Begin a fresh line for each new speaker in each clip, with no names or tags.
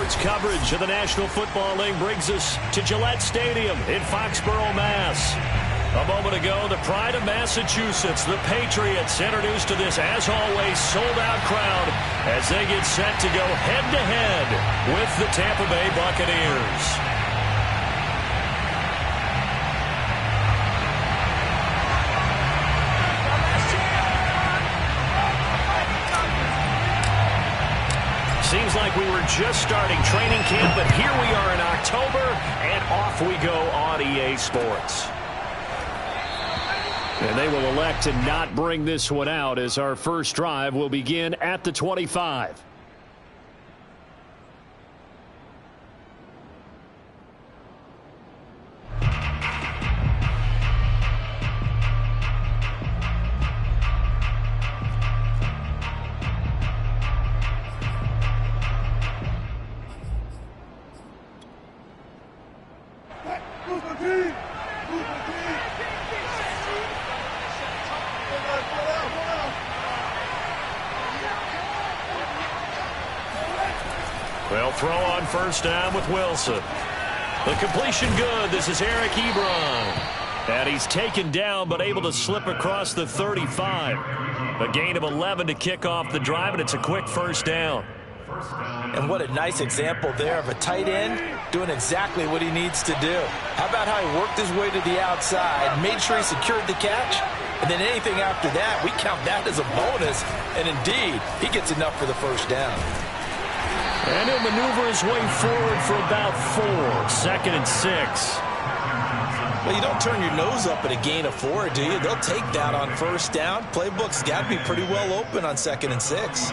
Sports coverage of the National Football League brings us to Gillette Stadium in Foxborough, Mass. A moment ago, the pride of Massachusetts, the Patriots, introduced to this, as always, sold-out crowd as they get set to go head-to-head with the Tampa Bay Buccaneers. Seems like we were just starting training camp, but here we are in October, and off we go on EA Sports. And they will elect to not bring this one out as our first drive will begin at the 25. They'll throw on first down with Wilson. The completion good. This is Eric Ebron. And he's taken down but able to slip across the 35. A gain of 11 to kick off the drive, and it's a quick first down.
And what a nice example there of a tight end doing exactly what he needs to do. How about how he worked his way to the outside, made sure he secured the catch, and then anything after that, we count that as a bonus. And indeed, he gets enough for the first down.
And he'll maneuver his way forward for about 4. 2nd and 6.
Well, you don't turn your nose up at a gain of 4, do you? They'll take that on first down. Playbook's got to be pretty well open on 2nd and 6.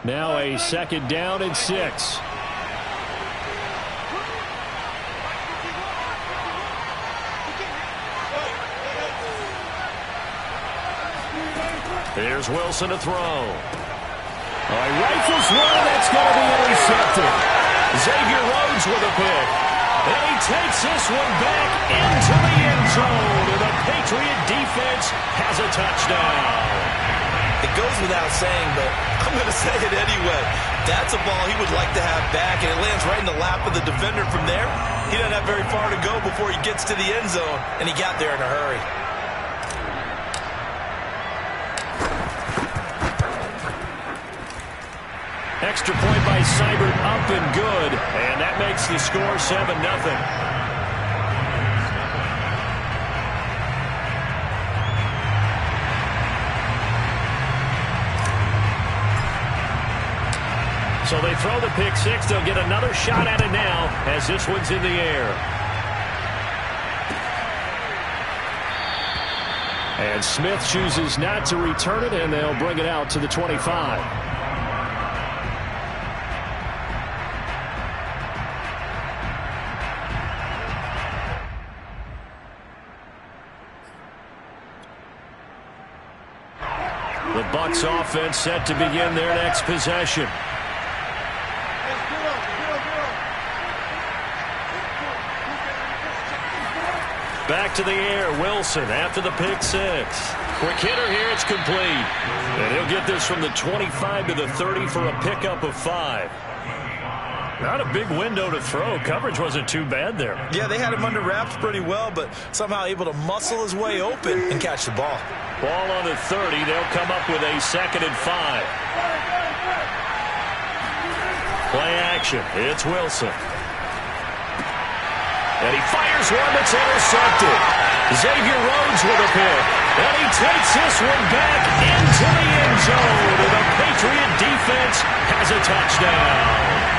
Now a 2nd down and 6. Here's Wilson to throw. He rifles one, that's going to be intercepted. Xavier Rhodes with a pick. And he takes this one back into the end zone. And the Patriot defense has a touchdown.
It goes without saying, but I'm going to say it anyway. That's a ball he would like to have back, and it lands right in the lap of the defender from there. He doesn't have very far to go before he gets to the end zone, and he got there in a hurry.
Extra point by Seibert, up and good, and that makes the score 7-0. So they throw the pick six. They'll get another shot at it now as this one's in the air. And Smith chooses not to return it, and they'll bring it out to the 25. The Bucs offense set to begin their next possession. Back to the air, Wilson after the pick six. Quick hitter here, it's complete. And he'll get this from the 25 to the 30 for a pickup of 5. Not a big window to throw. Coverage wasn't too bad there.
Yeah, they had him under wraps pretty well, but somehow able to muscle his way open and catch the ball.
Ball on the 30. They'll come up with a 2nd and 5. Play action. It's Wilson. And he fires one that's intercepted. Xavier Rhodes with a pick. And he takes this one back into the end zone. And the Patriot defense has a touchdown.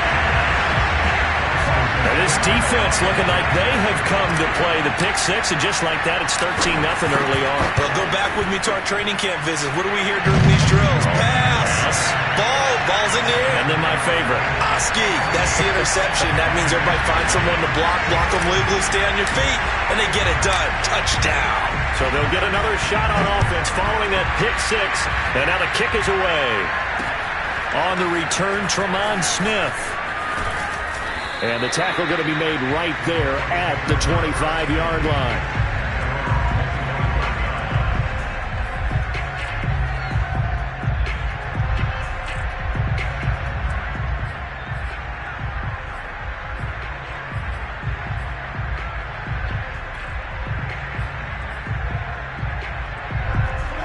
And this defense looking like they have come to play the pick six, and just like that, it's 13-0 early on.
Well, go back with me to our training camp visit. What do we hear during these drills? Pass. Ball's in the air.
And then my favorite.
Oski, that's the interception. That means everybody finds someone to block them legally, stay on your feet, and they get it done. Touchdown.
So they'll get another shot on offense following that pick six, and now the kick is away. On the return, Tremont Smith. And the tackle going to be made right there at the 25-yard line.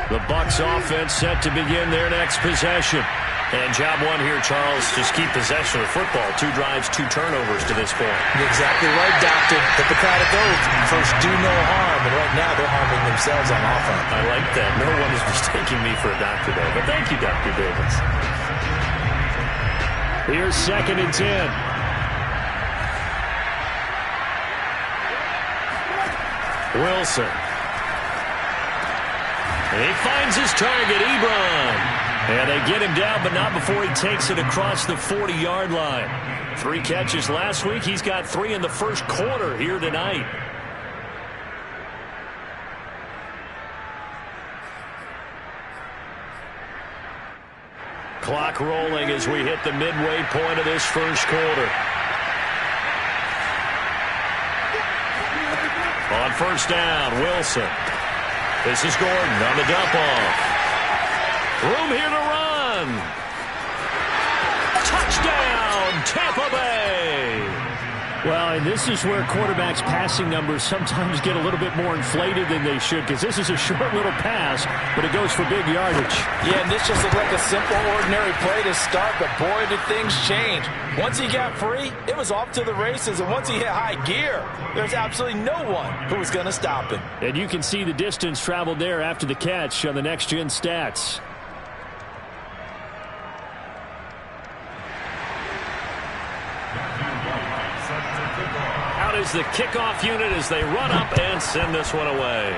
The Bucs offense set to begin their next possession. And job one here, Charles, just keep possession of the football. 2 drives, 2 turnovers to this point.
You're exactly right, Doctor. Hippocratic oath. First, do no harm. And right now, they're harming themselves on offense.
I like that. No one is mistaking me for a doctor, though. But thank you, Dr. Davis. Here's 2nd and 10. Wilson. And he finds his target, Ebron. And they get him down, but not before he takes it across the 40-yard line. 3 catches last week. He's got 3 in the first quarter here tonight. Clock rolling as we hit the midway point of this first quarter. On first down, Wilson. This is Gordon on the dump-off. Room here to run. Touchdown, Tampa Bay. Well, and this is where quarterbacks' passing numbers sometimes get a little bit more inflated than they should, because this is a short little pass, but it goes for big yardage.
Yeah, and this just looked like a simple, ordinary play to start, but boy, did things change. Once he got free, it was off to the races, and once he hit high gear, there's absolutely no one who was going to stop him.
And you can see the distance traveled there after the catch on the next-gen stats. Out is the kickoff unit as they run up and send this one away.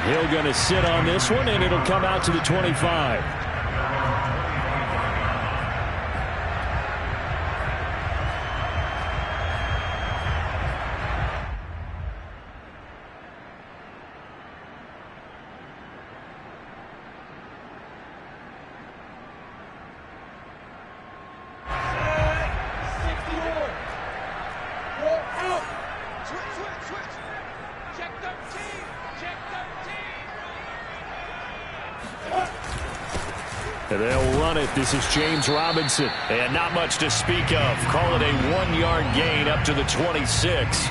Hill going to sit on this one, and it'll come out to the 25. They'll run it. This is James Robinson. And not much to speak of. Call it a 1-yard gain up to the 26.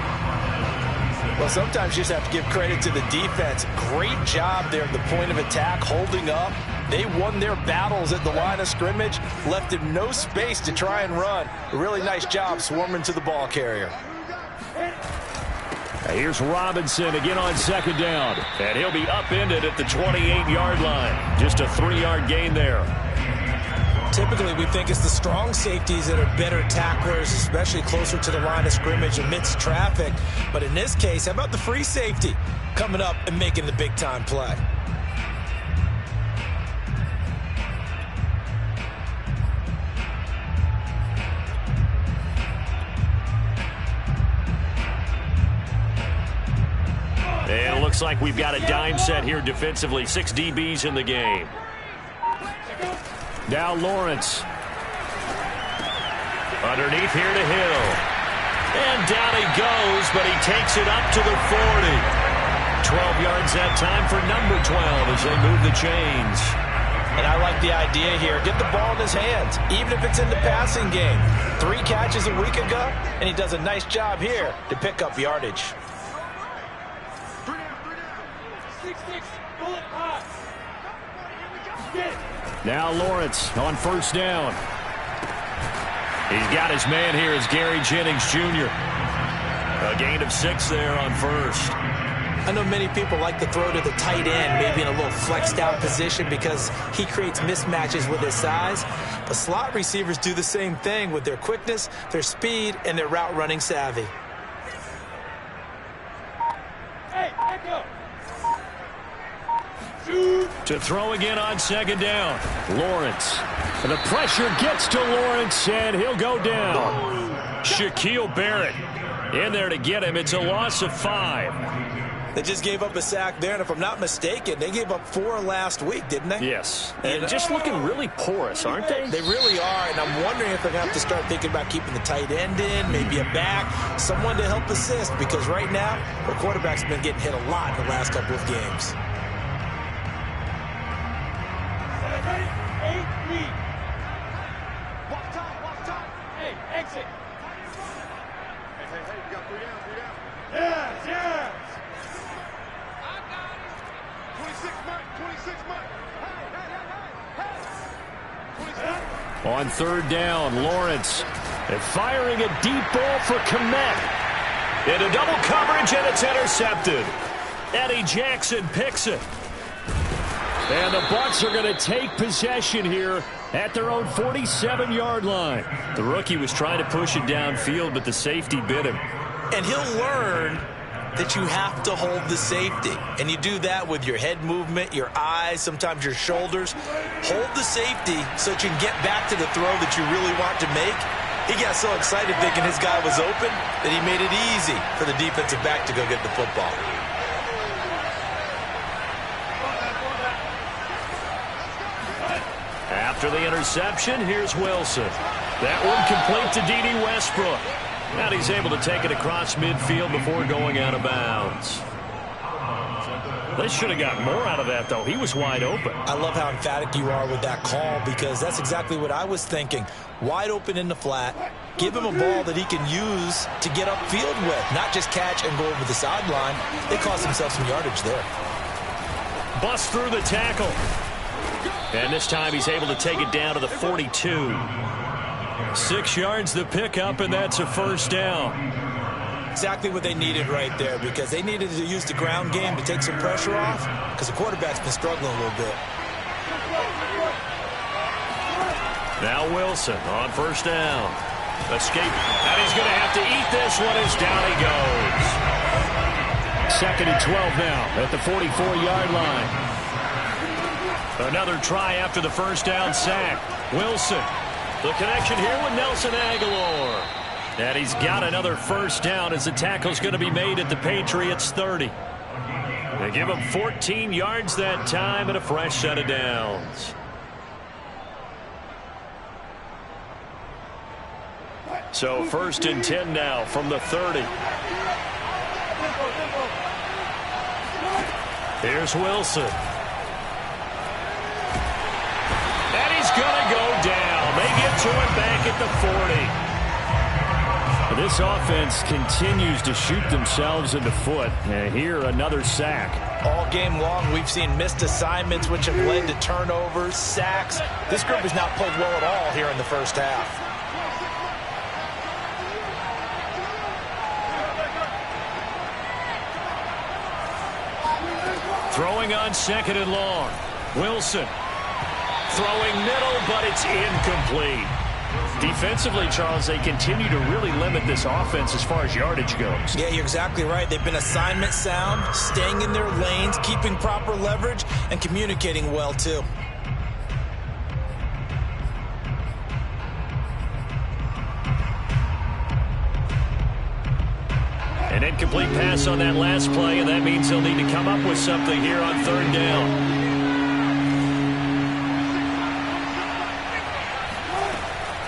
Well, sometimes you just have to give credit to the defense. Great job there at the point of attack, holding up. They won their battles at the line of scrimmage, left him no space to try and run. A really nice job swarming to the ball carrier.
Here's Robinson again on 2nd down. And he'll be upended at the 28-yard line. Just a 3-yard gain there.
Typically, we think it's the strong safeties that are better tacklers, especially closer to the line of scrimmage amidst traffic. But in this case, how about the free safety coming up and making the big-time play?
And it looks like we've got a dime set here defensively. 6 DBs in the game. Now Lawrence. Underneath here to Hill. And down he goes, but he takes it up to the 40. 12 yards that time for number 12 as they move the chains.
And I like the idea here. Get the ball in his hands, even if it's in the passing game. 3 catches a week ago, and he does a nice job here to pick up yardage.
Now Lawrence on first down. He's got his man here as Gary Jennings Jr. A gain of 6 there on first.
I know many people like to throw to the tight end, maybe in a little flexed out position because he creates mismatches with his size. But slot receivers do the same thing with their quickness, their speed, and their route running savvy.
To throw again on 2nd down. Lawrence. And the pressure gets to Lawrence, and he'll go down. Shaquille Barrett in there to get him. It's a loss of 5.
They just gave up a sack there, and if I'm not mistaken, they gave up 4 last week, didn't they?
Yes. And just looking really porous, aren't they?
They really are, and I'm wondering if they're going to have to start thinking about keeping the tight end in, maybe a back, someone to help assist, because right now, the quarterback's been getting hit a lot in the last couple of games.
Watch time. Hey, exit. Hey, you got 3 down. Yes. I got it. 26 Mike. Hey. 26.
On third down, Lawrence firing a deep ball for Kmet. Into double coverage, and it's intercepted. Eddie Jackson picks it. And the Bucs are going to take possession here at their own 47-yard line. The rookie was trying to push it downfield, but the safety bit him.
And he'll learn that you have to hold the safety. And you do that with your head movement, your eyes, sometimes your shoulders. Hold the safety so that you can get back to the throw that you really want to make. He got so excited thinking his guy was open that he made it easy for the defensive back to go get the football.
After the interception, here's Wilson. That one complete to D.D. Westbrook. And he's able to take it across midfield before going out of bounds. They should have gotten more out of that, though. He was wide open.
I love how emphatic you are with that call, because that's exactly what I was thinking. Wide open in the flat. Give him a ball that he can use to get upfield with, not just catch and go over the sideline. They cost themselves some yardage there.
Bust through the tackle. And this time he's able to take it down to the 42. 6 yards the pickup, and that's a first down.
Exactly what they needed right there, because they needed to use the ground game to take some pressure off, because the quarterback's been struggling a little bit.
Now Wilson on first down. Escape, and he's going to have to eat this one as down he goes. 2nd and 12 now at the 44-yard line. Another try after the first down sack. Wilson, the connection here with Nelson Aguilar. And he's got another first down as the tackle's going to be made at the Patriots 30. They give him 14 yards that time and a fresh set of downs. So 1st and 10 now from the 30. Here's Wilson. And he's going to go down. They get to him back at the 40. This offense continues to shoot themselves in the foot. And here, another sack.
All game long, we've seen missed assignments, which have led to turnovers, sacks. This group has not played well at all here in the first half.
Throwing on 2nd and long. Wilson throwing middle, but it's incomplete. Defensively, Charles, they continue to really limit this offense as far as yardage goes.
Yeah, you're exactly right. They've been assignment sound, staying in their lanes, keeping proper leverage, and communicating well, too.
An incomplete pass on that last play, and that means they'll need to come up with something here on 3rd down.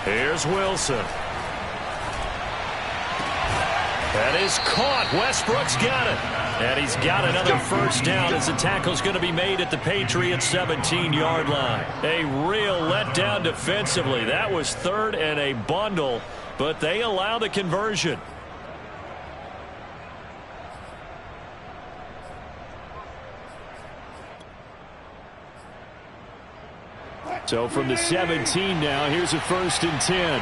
Here's Wilson. That is caught. Westbrook's got it. And he's got another first down as the tackle's going to be made at the Patriots 17-yard line. A real letdown defensively. That was 3rd and a bundle, but they allow the conversion. So from the 17 now, here's a 1st and 10.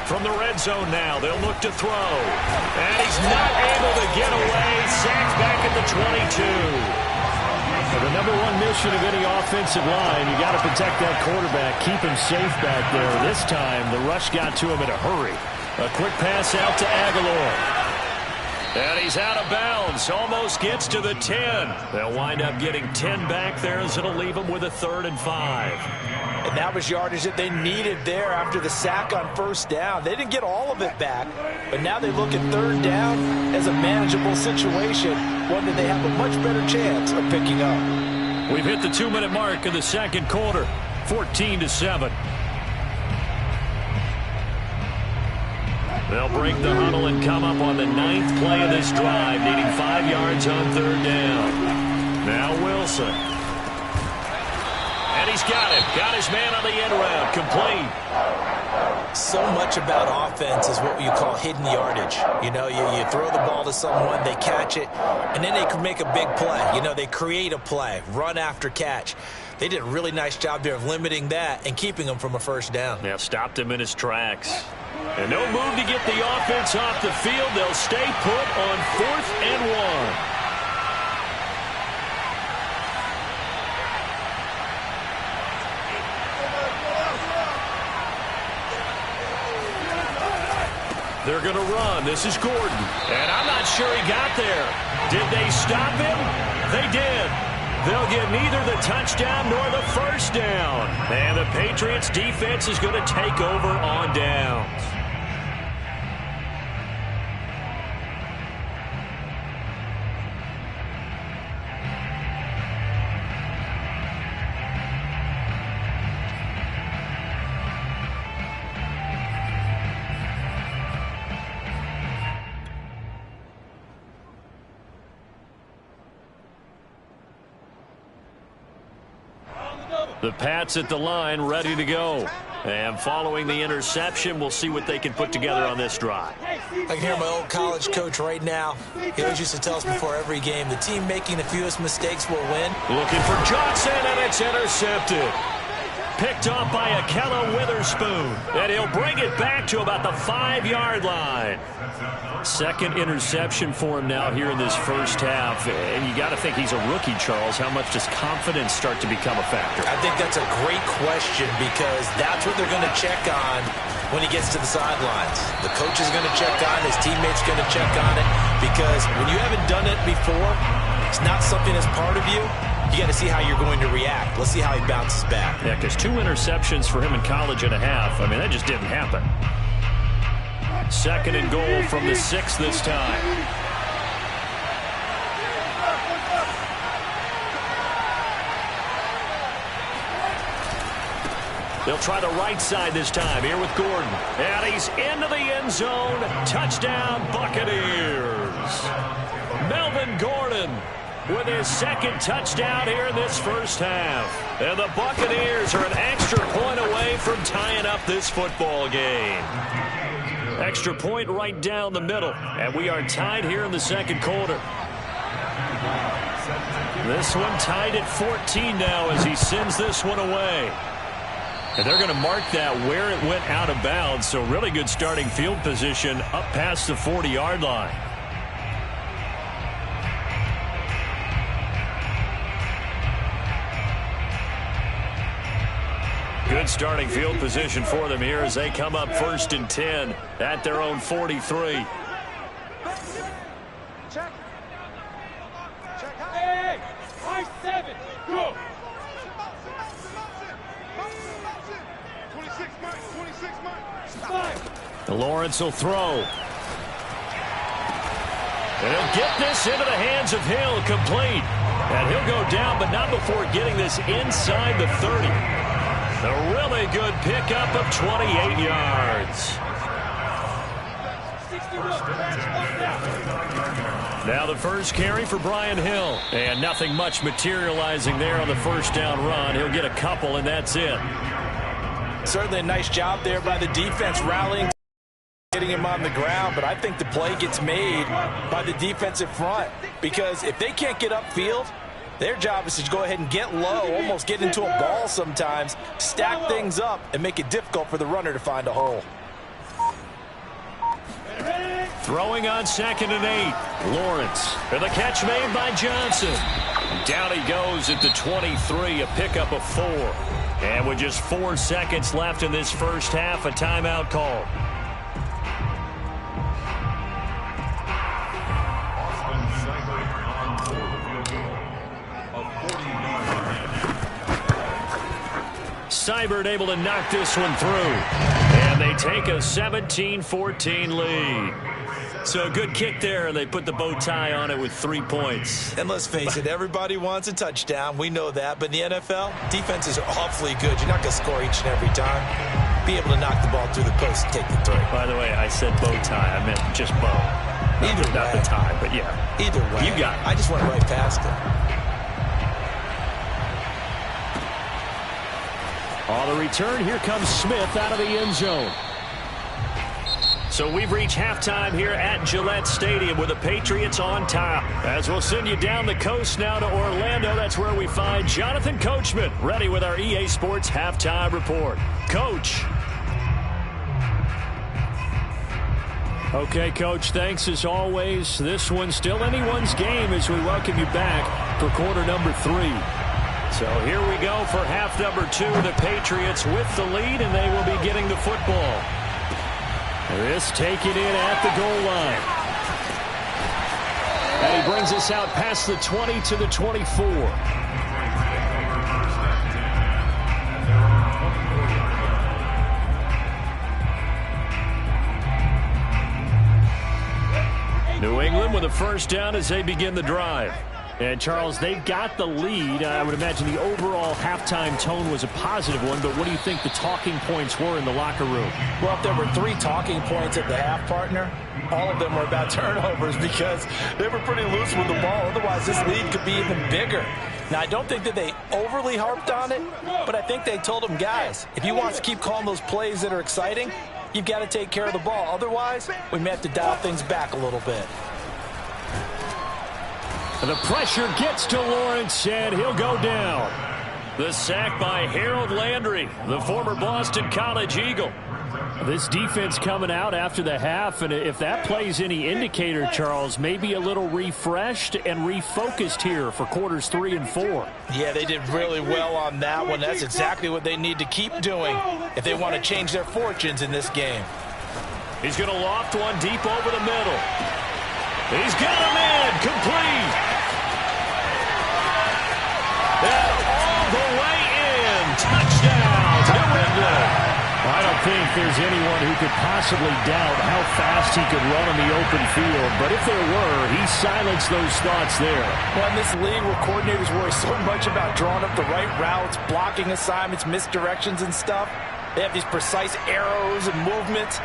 From the red zone now, they'll look to throw. And he's not able to get away. Sacked back at the 22. The number one mission of any offensive line, you got to protect that quarterback, keep him safe back there. This time, the rush got to him in a hurry. A quick pass out to Aguilar. And he's out of bounds. Almost gets to the 10. They'll wind up getting 10 back there as it'll leave them with a 3rd and 5.
And that was yardage that they needed there after the sack on 1st down. They didn't get all of it back, but now they look at 3rd down as a manageable situation, one that they have a much better chance of picking up.
We've hit the 2-minute mark in the 2nd quarter, 14-7. They'll break the huddle and come up on the 9th play of this drive, needing 5 yards on 3rd down. Now Wilson. And he's got it. Got his man on the end route. Complete.
So much about offense is what you call hidden yardage. You know, you throw the ball to someone, they catch it, and then they can make a big play. You know, they create a play, run after catch. They did a really nice job there of limiting that and keeping him from a 1st down.
Yeah, stopped him in his tracks. And no move to get the offense off the field. They'll stay put on 4th and 1. They're going to run. This is Gordon. And I'm not sure he got there. Did they stop him? They did. They'll get neither the touchdown nor the 1st down. And the Patriots defense is going to take over on downs. The Pats at the line, ready to go. And following the interception, we'll see what they can put together on this drive.
I can hear my old college coach right now. He always used to tell us before every game, the team making the fewest mistakes will win.
Looking for Johnson, and it's intercepted. Picked off by Akella Witherspoon. And he'll bring it back to about the 5-yard line. 2nd interception for him now here in this 1st half. And you got to think he's a rookie, Charles. How much does confidence start to become a factor?
I think that's a great question because that's what they're going to check on when he gets to the sidelines. The coach is going to check on, his teammates going to check on it, because when you haven't done it before, it's not something that's part of you. You got to see how you're going to react. Let's see how he bounces back.
Yeah, because 2 interceptions for him in college and a half. I mean, that just didn't happen. 2nd and goal from the 6 this time. They'll try the right side this time here with Gordon. And he's into the end zone. Touchdown, Buccaneers. Melvin Gordon with his 2nd touchdown here in this 1st half. And the Buccaneers are an extra point away from tying up this football game. Extra point right down the middle. And we are tied here in the 2nd quarter. This one tied at 14 now as he sends this one away. And they're going to mark that where it went out of bounds. So really good starting field position up past the 40-yard line. Good starting field position for them here as they come up 1st and 10 at their own 43.
Check. Hey, 5-7, go. 26 miles.
Lawrence will throw. And he'll get this into the hands of Hill, complete. And he'll go down, but not before getting this inside the 30. A really good pickup of 28 yards. Now the first carry for Brian Hill. And nothing much materializing there on the 1st down run. He'll get a couple, and that's it.
Certainly a nice job there by the defense rallying, getting him on the ground, but I think the play gets made by the defensive front because if they can't get upfield, their job is to go ahead and get low, almost get into a ball sometimes, stack things up, and make it difficult for the runner to find a hole.
Throwing on 2nd and 8. Lawrence. And the catch made by Johnson. Down he goes at the 23, a pickup of 4. And with just 4 seconds left in this 1st half, a timeout call. Seibert able to knock this one through. And they take a 17-14 lead. So a good kick there, and they put the bow tie on it with 3 points.
And let's face it, everybody wants a touchdown. We know that. But in the NFL, defenses are awfully good. You're not going to score each and every time. Be able to knock the ball through the post and take the throw.
By the way, I said bow tie. I meant just bow.
Either way.
Not the tie, but yeah.
Either way.
You got it.
I just went right past it.
On the return, here comes Smith out of the end zone. So we've reached halftime here at Gillette Stadium with the Patriots on top. As we'll send you down the coast now to Orlando, that's where we find Jonathan Coachman, ready with our EA Sports halftime report. Coach. Okay, Coach, thanks as always. This one's still anyone's game as we welcome you back for quarter number 3. So here we go for half number 2. The Patriots with the lead, and they will be getting the football. This taken in at the goal line. And he brings us out past the 20 to the 24. New England with a first down as they begin the drive. And, Charles, they've got the lead. I would imagine the overall halftime tone was a positive one, but what do you think the talking points were in the locker room?
Well, if there were 3 talking points at the half, partner, all of them were about turnovers because they were pretty loose with the ball. Otherwise, this lead could be even bigger. Now, I don't think that they overly harped on it, but I think they told them, guys, if you want to keep calling those plays that are exciting, you've got to take care of the ball. Otherwise, we may have to dial things back a little bit.
The pressure gets to Lawrence, and he'll go down. The sack by Harold Landry, the former Boston College Eagle. This defense coming out after the half, and if that plays any indicator, Charles, maybe a little refreshed and refocused here for quarters 3 and 4.
Yeah, they did really well on that one. That's exactly what they need to keep doing if they want to change their fortunes in this game.
He's going to loft one deep over the middle. He's got him in, complete. And all the way in, touchdown, New England. I don't think there's anyone who could possibly doubt how fast he could run on the open field. But if there were, he silenced those thoughts there.
Well, in this league where coordinators worry so much about drawing up the right routes, blocking assignments, misdirections and stuff, they have these precise arrows and movements.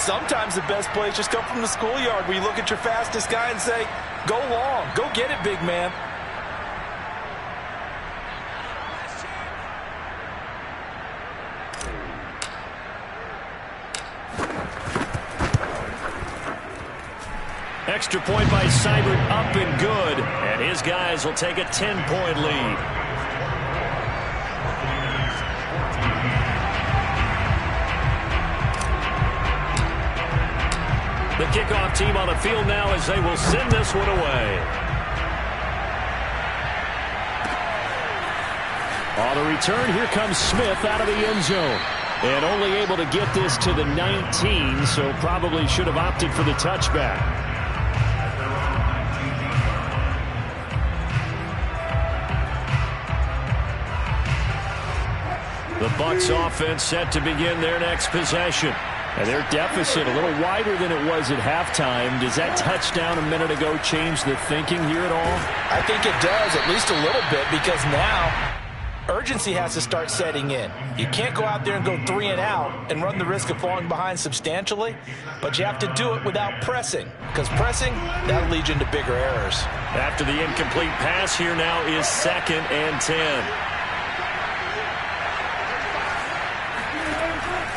Sometimes the best plays just come from the schoolyard where you look at your fastest guy and say, go long, go get it, big man.
Extra point by Seibert, up and good. And his guys will take a 10-point lead. The kickoff team on the field now as they will send this one away. On the return, here comes Smith out of the end zone. And only able to get this to the 19, so probably should have opted for the touchback. The Bucs offense set to begin their next possession. And their deficit a little wider than it was at halftime. Does that touchdown a minute ago change the thinking here at all?
I think it does, at least a little bit, because now urgency has to start setting in. You can't go out there and go 3 and out and run the risk of falling behind substantially, but you have to do it without pressing, because pressing, that'll lead you into bigger errors.
After the incomplete pass, here now is 2nd and 10.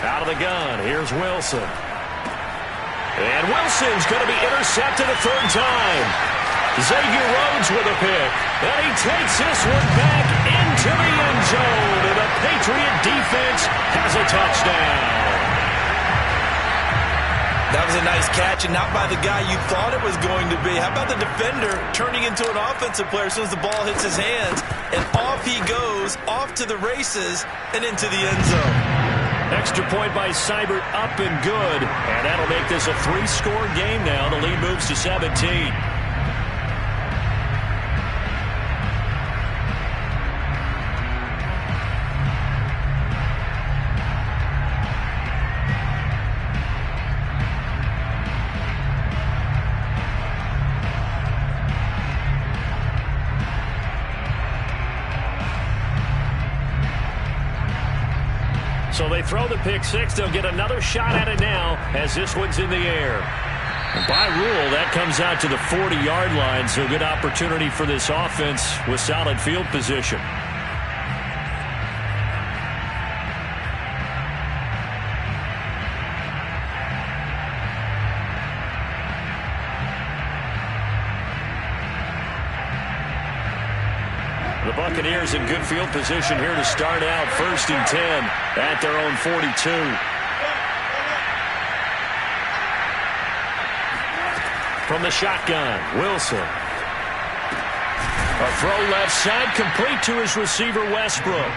Out of the gun, here's Wilson. And Wilson's going to be intercepted a 3rd time. Xavier Rhodes with a pick. And he takes this one back into the end zone. And the Patriot defense has a touchdown.
That was a nice catch, and not by the guy you thought it was going to be. How about the defender turning into an offensive player as soon as the ball hits his hands? And off he goes, off to the races, and into the end zone.
Extra point by Seibert, up and good. And that'll make this a 3-score game now. The lead moves to 17. So they throw the pick six. They'll get another shot at it now as this one's in the air. And by rule, that comes out to the 40-yard line, so good opportunity for this offense with solid field position. The Buccaneers in good field position here to start out. 1st and 10 at their own 42. From the shotgun, Wilson. A throw left side, complete to his receiver, Westbrook.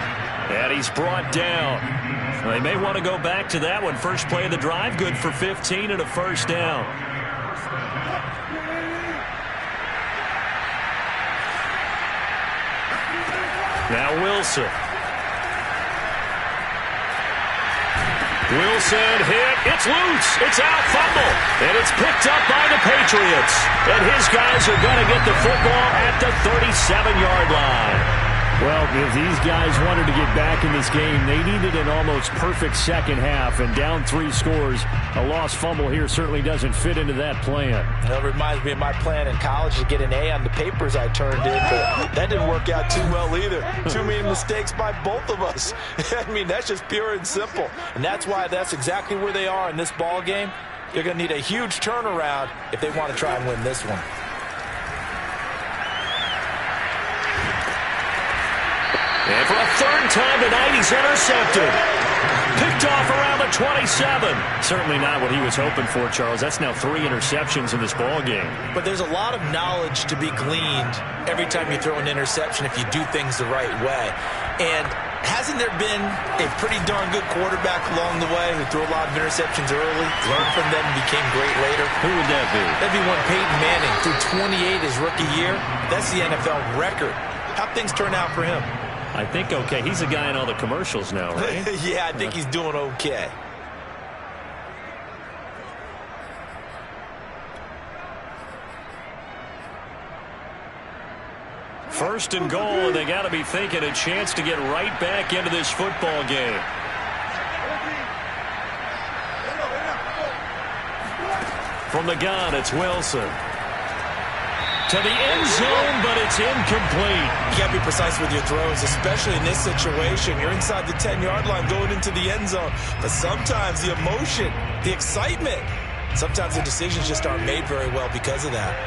And he's brought down. They may want to go back to that one. First play of the drive, good for 15 and a first down. Now Wilson. Wilson hit. It's loose. It's out. Fumble. And it's picked up by the Patriots. And his guys are going to get the football at the 37-yard line.
Well, if these guys wanted to get back in this game, they needed an almost perfect second half. And down 3 scores, a lost fumble here certainly doesn't fit into that plan.
That reminds me of my plan in college to get an A on the papers I turned in, but that didn't work out too well either. Too many mistakes by both of us. I mean, that's just pure and simple. And that's why that's exactly where they are in this ball game. They're going to need a huge turnaround if they want to try and win this one.
And for a 3rd time tonight, he's intercepted. Picked off around the 27. Certainly not what he was hoping for, Charles. That's now 3 interceptions in this ball game.
But there's a lot of knowledge to be gleaned every time you throw an interception if you do things the right way. And hasn't there been a pretty darn good quarterback along the way who threw a lot of interceptions early, learned from them, and became great later?
Who would that be?
That'd be one Peyton Manning threw 28 his rookie year. That's the NFL record. How'd things turn out for him?
I think okay. He's a guy in all the commercials now, right?
Yeah, I think he's doing okay.
First and goal, and they got to be thinking a chance to get right back into this football game. From the gun, it's Wilson. To the end zone, but it's incomplete.
You got to be precise with your throws, especially in this situation. You're inside the 10-yard line going into the end zone. But sometimes the emotion, the excitement, sometimes the decisions just aren't made very well because of that.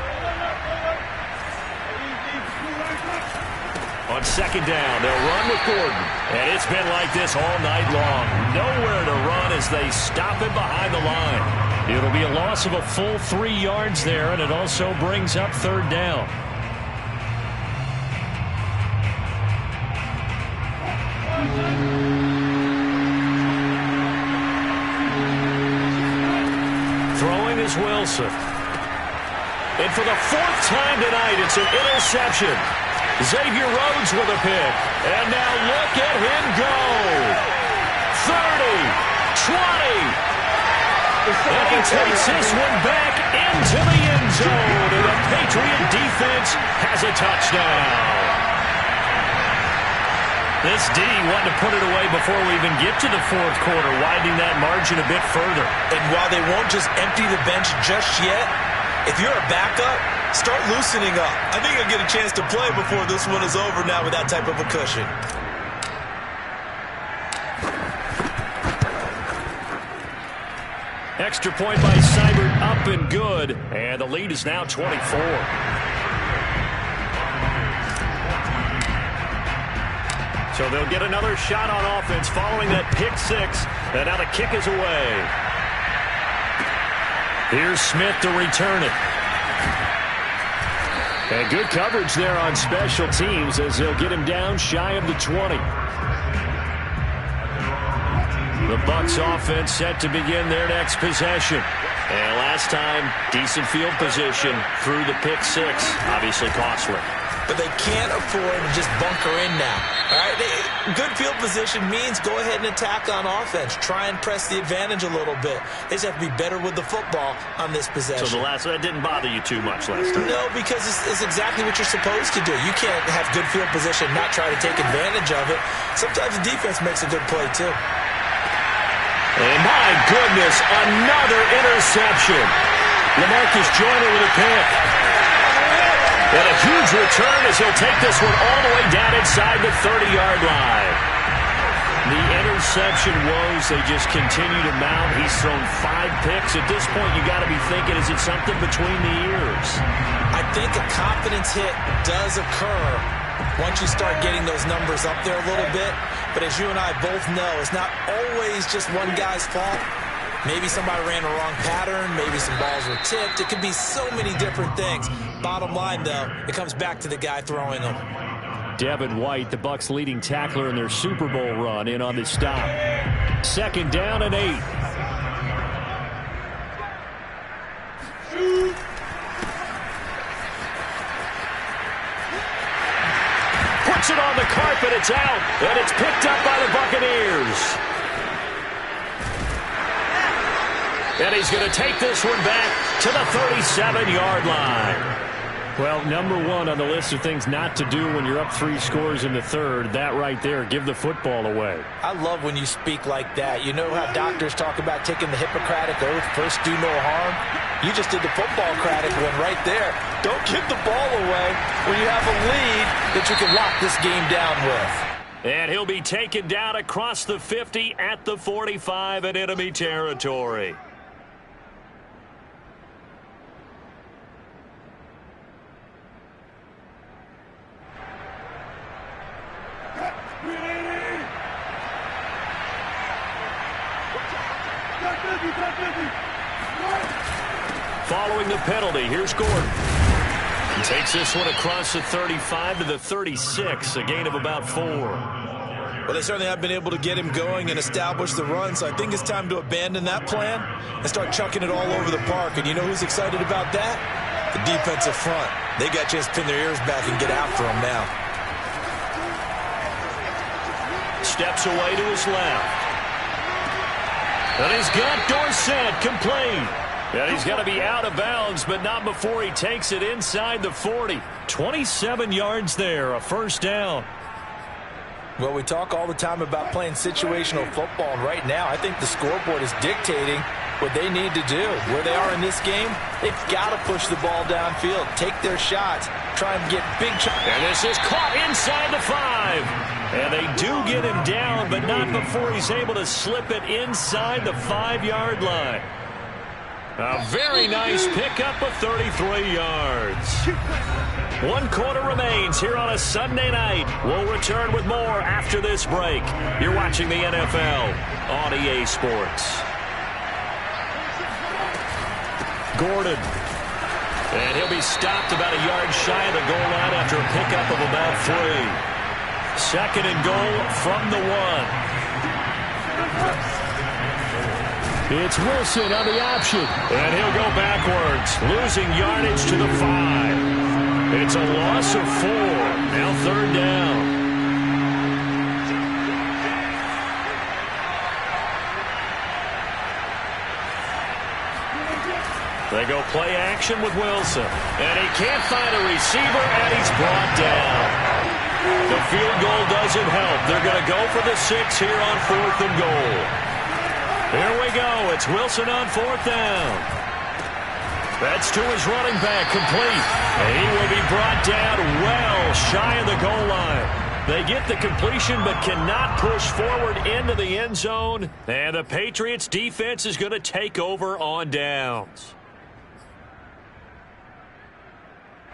On 2nd down, they'll run with Gordon. And it's been like this all night long. Nowhere to run as they stop him behind the line. It'll be a loss of a full 3 yards there, and it also brings up 3rd down. Throwing is Wilson. And for the 4th time tonight, it's an interception. Xavier Rhodes with a pick. And now look at him go. 30, 20. And he takes this one back into the end zone. And the Patriot defense has a touchdown. This D wanting to put it away before we even get to the 4th quarter, widening that margin a bit further.
And while they won't just empty the bench just yet, if you're a backup, start loosening up. I think you'll get a chance to play before this one is over now with that type of a cushion.
Extra point by Seibert, up and good. And the lead is now 24. So they'll get another shot on offense following that pick 6. And now the kick is away. Here's Smith to return it. And good coverage there on special teams as they'll get him down shy of the 20. The Bucs offense set to begin their next possession. And last time, decent field position through the pick 6. Obviously costly.
But they can't afford to just bunker in now. All right, good field position means go ahead and attack on offense. Try and press the advantage a little bit. They just have to be better with the football on this possession.
So that didn't bother you too much last time?
No, because it's exactly what you're supposed to do. You can't have good field position and not try to take advantage of it. Sometimes the defense makes a good play, too.
And my goodness, another interception. LaMarcus Joyner with a pick. And a huge return as he'll take this one all the way down inside the 30-yard line. The interception woes, they just continue to mount. He's thrown 5 picks. At this point, you got to be thinking, is it something between the ears?
I think a confidence hit does occur once you start getting those numbers up there a little bit. But as you and I both know, it's not always just one guy's fault. Maybe somebody ran a wrong pattern. Maybe some balls were tipped. It could be so many different things. Bottom line, though, it comes back to the guy throwing them.
Devin White, the Bucs' leading tackler in their Super Bowl run, in on this stop. 2nd down and 8. Puts it on the carpet. It's out. And it's picked up by the Buccaneers. And he's going to take this one back to the 37-yard line. Well, number 1 on the list of things not to do when you're up 3 scores in the third. That right there, give the football away.
I love when you speak like that. You know how doctors talk about taking the Hippocratic Oath, first do no harm? You just did the football-cratic one right there. Don't give the ball away when you have a lead that you can lock this game down with.
And he'll be taken down across the 50 at the 45 in enemy territory. Following the penalty, here's Gordon. He takes this one across the 35 to the 36, a gain of about 4.
Well, they certainly have been able to get him going and establish the run, so I think it's time to abandon that plan and start chucking it all over the park. And you know who's excited about that? The defensive front. They got a chance to pin their ears back and get after him now.
Steps away to his left. And he's got Dorsett complete. And he's got to be out of bounds, but not before he takes it inside the 40. 27 yards there, a first down.
Well, we talk all the time about playing situational football, and right now I think the scoreboard is dictating what they need to do. Where they are in this game, they've got to push the ball downfield, take their shots, try and get big shots.
And this is caught inside the 5. And they do get him down, but not before he's able to slip it inside the 5-yard line. A very nice pickup of 33 yards. 1 quarter remains here on a Sunday night. We'll return with more after this break. You're watching the NFL on EA Sports. Gordon. And he'll be stopped about a yard shy of the goal line after a pickup of about 3. 2nd and goal from the 1. It's Wilson on the option. And he'll go backwards, losing yardage to the 5. It's a loss of 4. Now 3rd down. They go play action with Wilson. And he can't find a receiver, and he's brought down. The field goal doesn't help. They're going to go for the 6 here on 4th and goal. Here we go. It's Wilson on 4th down. That's to his running back, complete. And he will be brought down well shy of the goal line. They get the completion but cannot push forward into the end zone. And the Patriots defense is going to take over on downs.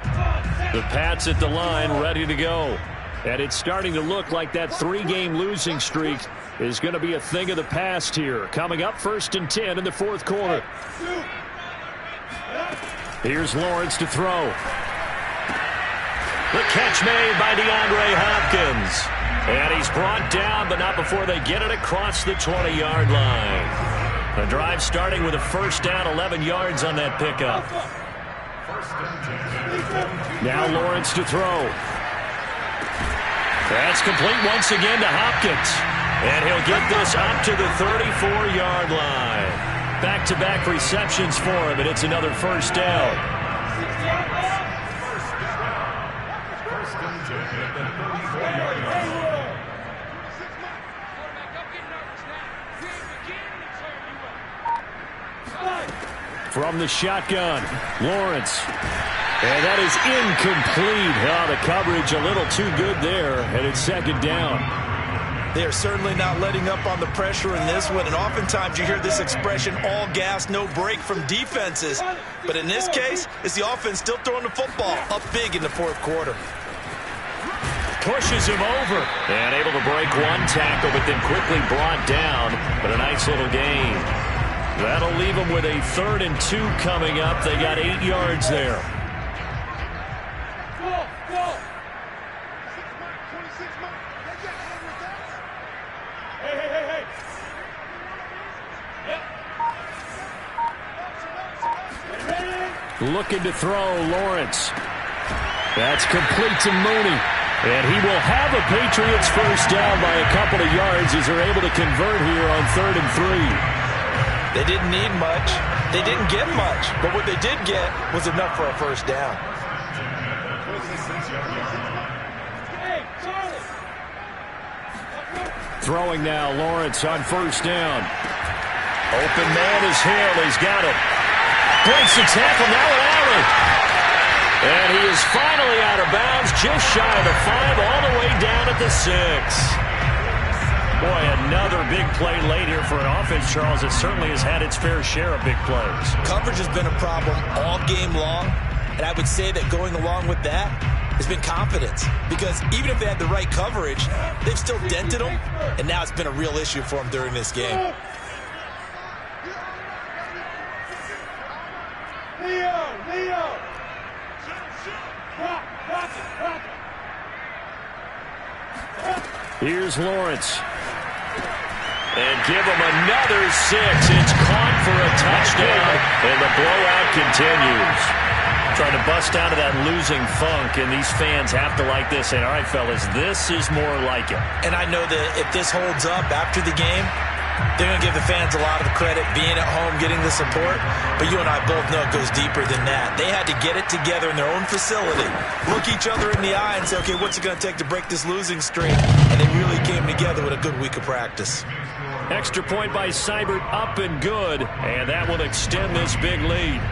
The Pats at the line, ready to go. And it's starting to look like that 3-game losing streak is going to be a thing of the past here. Coming up 1st and 10 in the 4th quarter. Here's Lawrence to throw. The catch made by DeAndre Hopkins. And he's brought down, but not before they get it across the 20-yard line. The drive starting with a first down, 11 yards on that pickup. Now Lawrence to throw. That's complete once again to Hopkins. And he'll get this up to the 34-yard line. Back-to-back receptions for him, and it's another first down.
from the shotgun. Lawrence. And that is incomplete. The coverage a little too good there, and it's second down.
They are certainly not letting up on the pressure in this one, and oftentimes you hear this expression, all gas, no break from defenses. But in this case, it's the offense still throwing the football up big in the fourth quarter.
Pushes him over. And able to break one tackle, but then quickly brought down. But a nice little gain. That'll leave them with a 3rd and 2 coming up. They got 8 yards there. Looking to throw, Lawrence. That's complete to Mooney. And he will have a Patriots first down by a couple of yards as they're able to convert here on 3rd and 3.
They didn't need much. They didn't get much. But what they did get was enough for a first down.
Throwing now, Lawrence on first down. Open man is Hill. He's got it. Breaks the tackle, now an alley. And he is finally out of bounds, just shy of the 5, all the way down at the 6. Boy, another big play late here for an offense, Charles. It certainly has had its fair share of big plays.
Coverage has been a problem all game long, and I would say that going along with that has been confidence. Because even if they had the right coverage, they've still dented them, and now it's been a real issue for them during this game.
Leo!
Here's Lawrence. And give him another 6. It's caught for a touchdown, and the blowout continues. Trying to bust out of that losing funk, and these fans have to like this. And, all right, fellas, this is more like it.
And I know that if this holds up after the game, they're going to give the fans a lot of the credit, being at home, getting the support. But you and I both know it goes deeper than that. They had to get it together in their own facility, look each other in the eye and say, okay, what's it going to take to break this losing streak? And they really came together with a good week of practice.
Extra point by Seibert, up and good. And that will extend this big lead.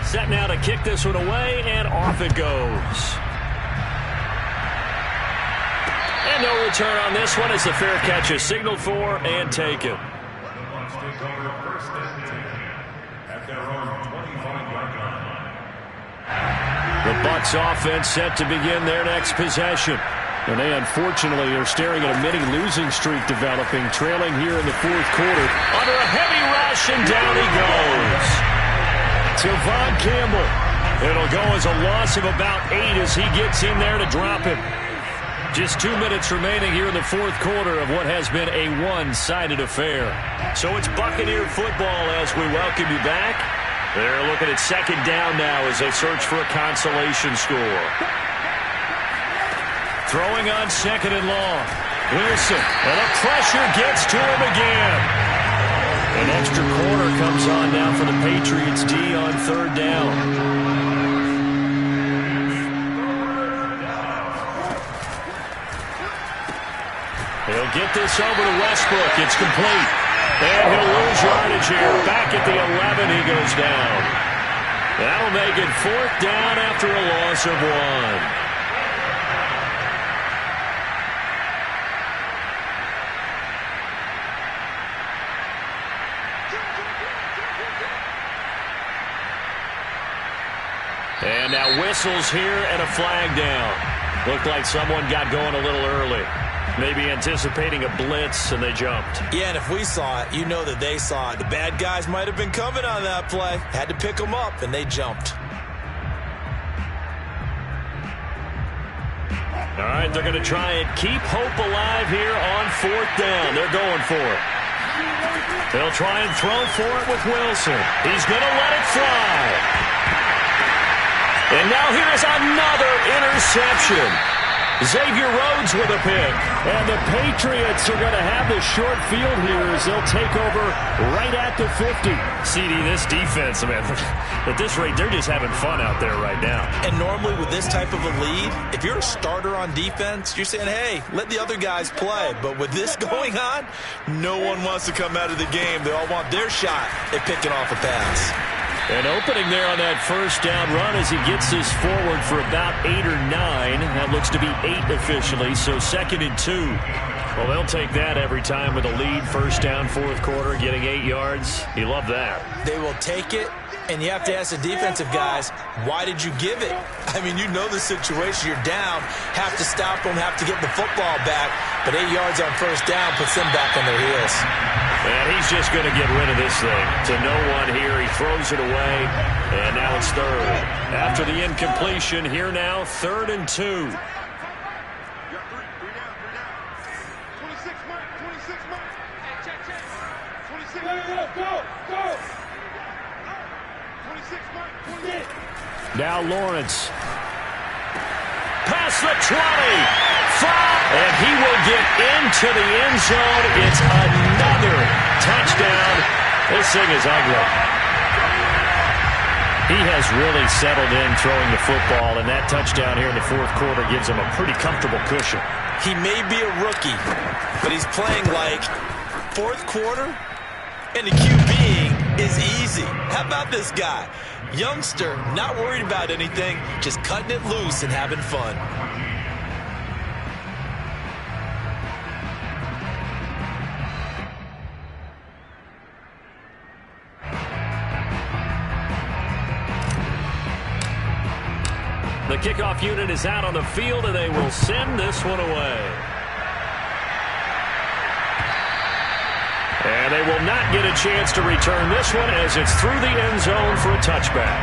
Set now to kick this one away, and off it goes. And no return on this one as the fair catch is signaled for and taken. The Bucs offense set to begin their next possession. And they unfortunately are staring at a mini losing streak developing, trailing here in the fourth quarter. Under a heavy rush, and down he goes. To Von Campbell. It'll go as a loss of about 8 as he gets in there to drop him. Just 2 minutes remaining here in the fourth quarter of what has been a one-sided affair. So it's Buccaneer football as we welcome you back. They're looking at second down now as they search for a consolation score. Throwing on second and long. Wilson, and the pressure gets to him again. An extra quarter comes on now for the Patriots D on third down. He'll get this over to Westbrook. It's complete. And he'll lose yardage here. Back at the 11, he goes down. That'll make it fourth down after a loss of 1. And now whistles here and a flag down. Looked like someone got going a little early. Maybe anticipating a blitz, and they jumped.
Yeah, and if we saw it, you know that they saw it. The bad guys might have been coming on that play. Had to pick them up, and they jumped.
All right, they're going to try and keep hope alive here on fourth down. They're going for it. They'll try and throw for it with Wilson. He's going to let it fly. And now here's another interception.
Xavier Rhodes with a pick.
And the Patriots are going to have the short field here as they'll take over right at the 50.
CD, this defense, man, at this rate, they're just having fun out there right now.
And normally with this type of a lead, if you're a starter on defense, you're saying, hey, let the other guys play. But with this going on, no one wants to come out of the game. They all want their shot at picking off a pass.
An opening there on that first down run as he gets this forward for about 8 or 9. That looks to be 8 officially, so 2nd and 2. Well, they'll take that every time with a lead. First down, fourth quarter, getting 8 yards. You love that.
They will take it, and you have to ask the defensive guys, why did you give it? I mean, you know the situation. You're down, have to stop them, have to get the football back, but 8 yards on first down puts them back on their heels.
And he's just going to get rid of this thing to no one here. He throws it away, and now it's 3rd. After the incompletion, here now, 3rd and 2.
You got 3 down. 26, Mike. 26, Mike. Check. 26. Go. 26, Mike. 26.
Now Lawrence.
Past the 20. And he will get into the end zone. It's another touchdown. This thing is ugly. He has really settled in throwing the football, and that touchdown here in the fourth quarter gives him a pretty comfortable cushion.
He may be a rookie, but he's playing like fourth quarter, and the QBing is easy. How about this guy? Youngster, not worried about anything, just cutting it loose and having fun.
The kickoff unit is out on the field, and they will send this one away. And they will not get a chance to return this one as it's through the end zone for a touchback.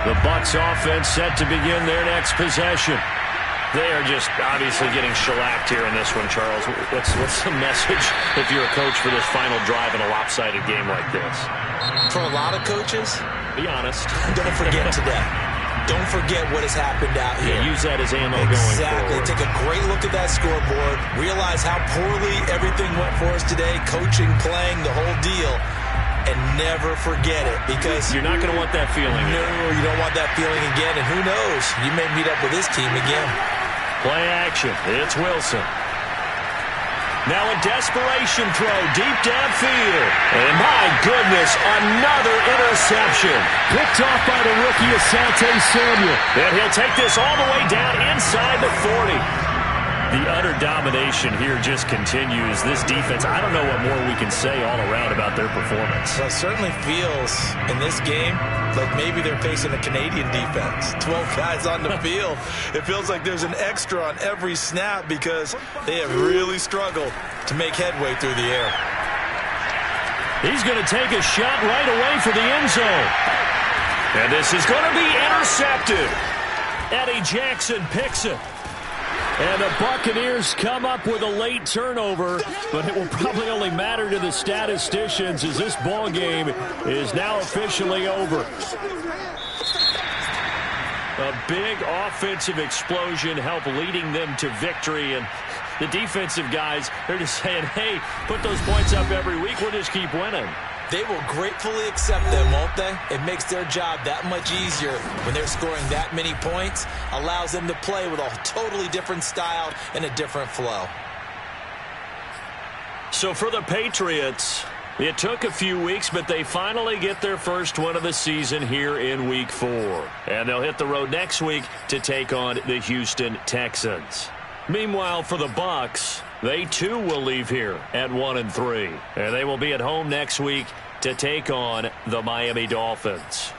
The Bucs offense set to begin their next possession. They are just obviously getting shellacked here in this one, Charles. What's the message if you're a coach for this final drive in a lopsided game like this?
For a lot of coaches,
be honest.
Don't forget today. Don't forget what has happened out here.
Yeah, use that as ammo going forward.
Take a great look at that scoreboard. Realize how poorly everything went for us today. Coaching, playing, the whole deal. And never forget it, because
you're not going to want that feeling again.
No, you don't want that feeling again. And who knows? You may meet up with this team again.
Play action. It's Wilson. Now a desperation throw deep downfield. And my goodness, another interception.
Picked off by the rookie Asante Samuel.
And he'll take this all the way down inside the 40. The utter domination here just continues. This defense, I don't know what more we can say all around about their performance.
Well, it certainly feels in this game like maybe they're facing a Canadian defense. 12 guys on the field. It feels like there's an extra on every snap because they have really struggled to make headway through the air.
He's going to take a shot right away for the end zone. And this is going to be intercepted. Eddie Jackson picks it.
And the Buccaneers come up with a late turnover, but it will probably only matter to the statisticians as this ball game is now officially over.
A big offensive explosion helped leading them to victory, and the defensive guys, they're just saying, hey, put those points up every week, we'll just keep winning.
They will gratefully accept them, won't they? It makes their job that much easier when they're scoring that many points. Allows them to play with a totally different style and a different flow.
So for the Patriots, it took a few weeks, but they finally get their first win of the season here in Week 4. And they'll hit the road next week to take on the Houston Texans. Meanwhile, for the Bucs, they too will leave here at 1-3. And they will be at home next week to take on the Miami Dolphins.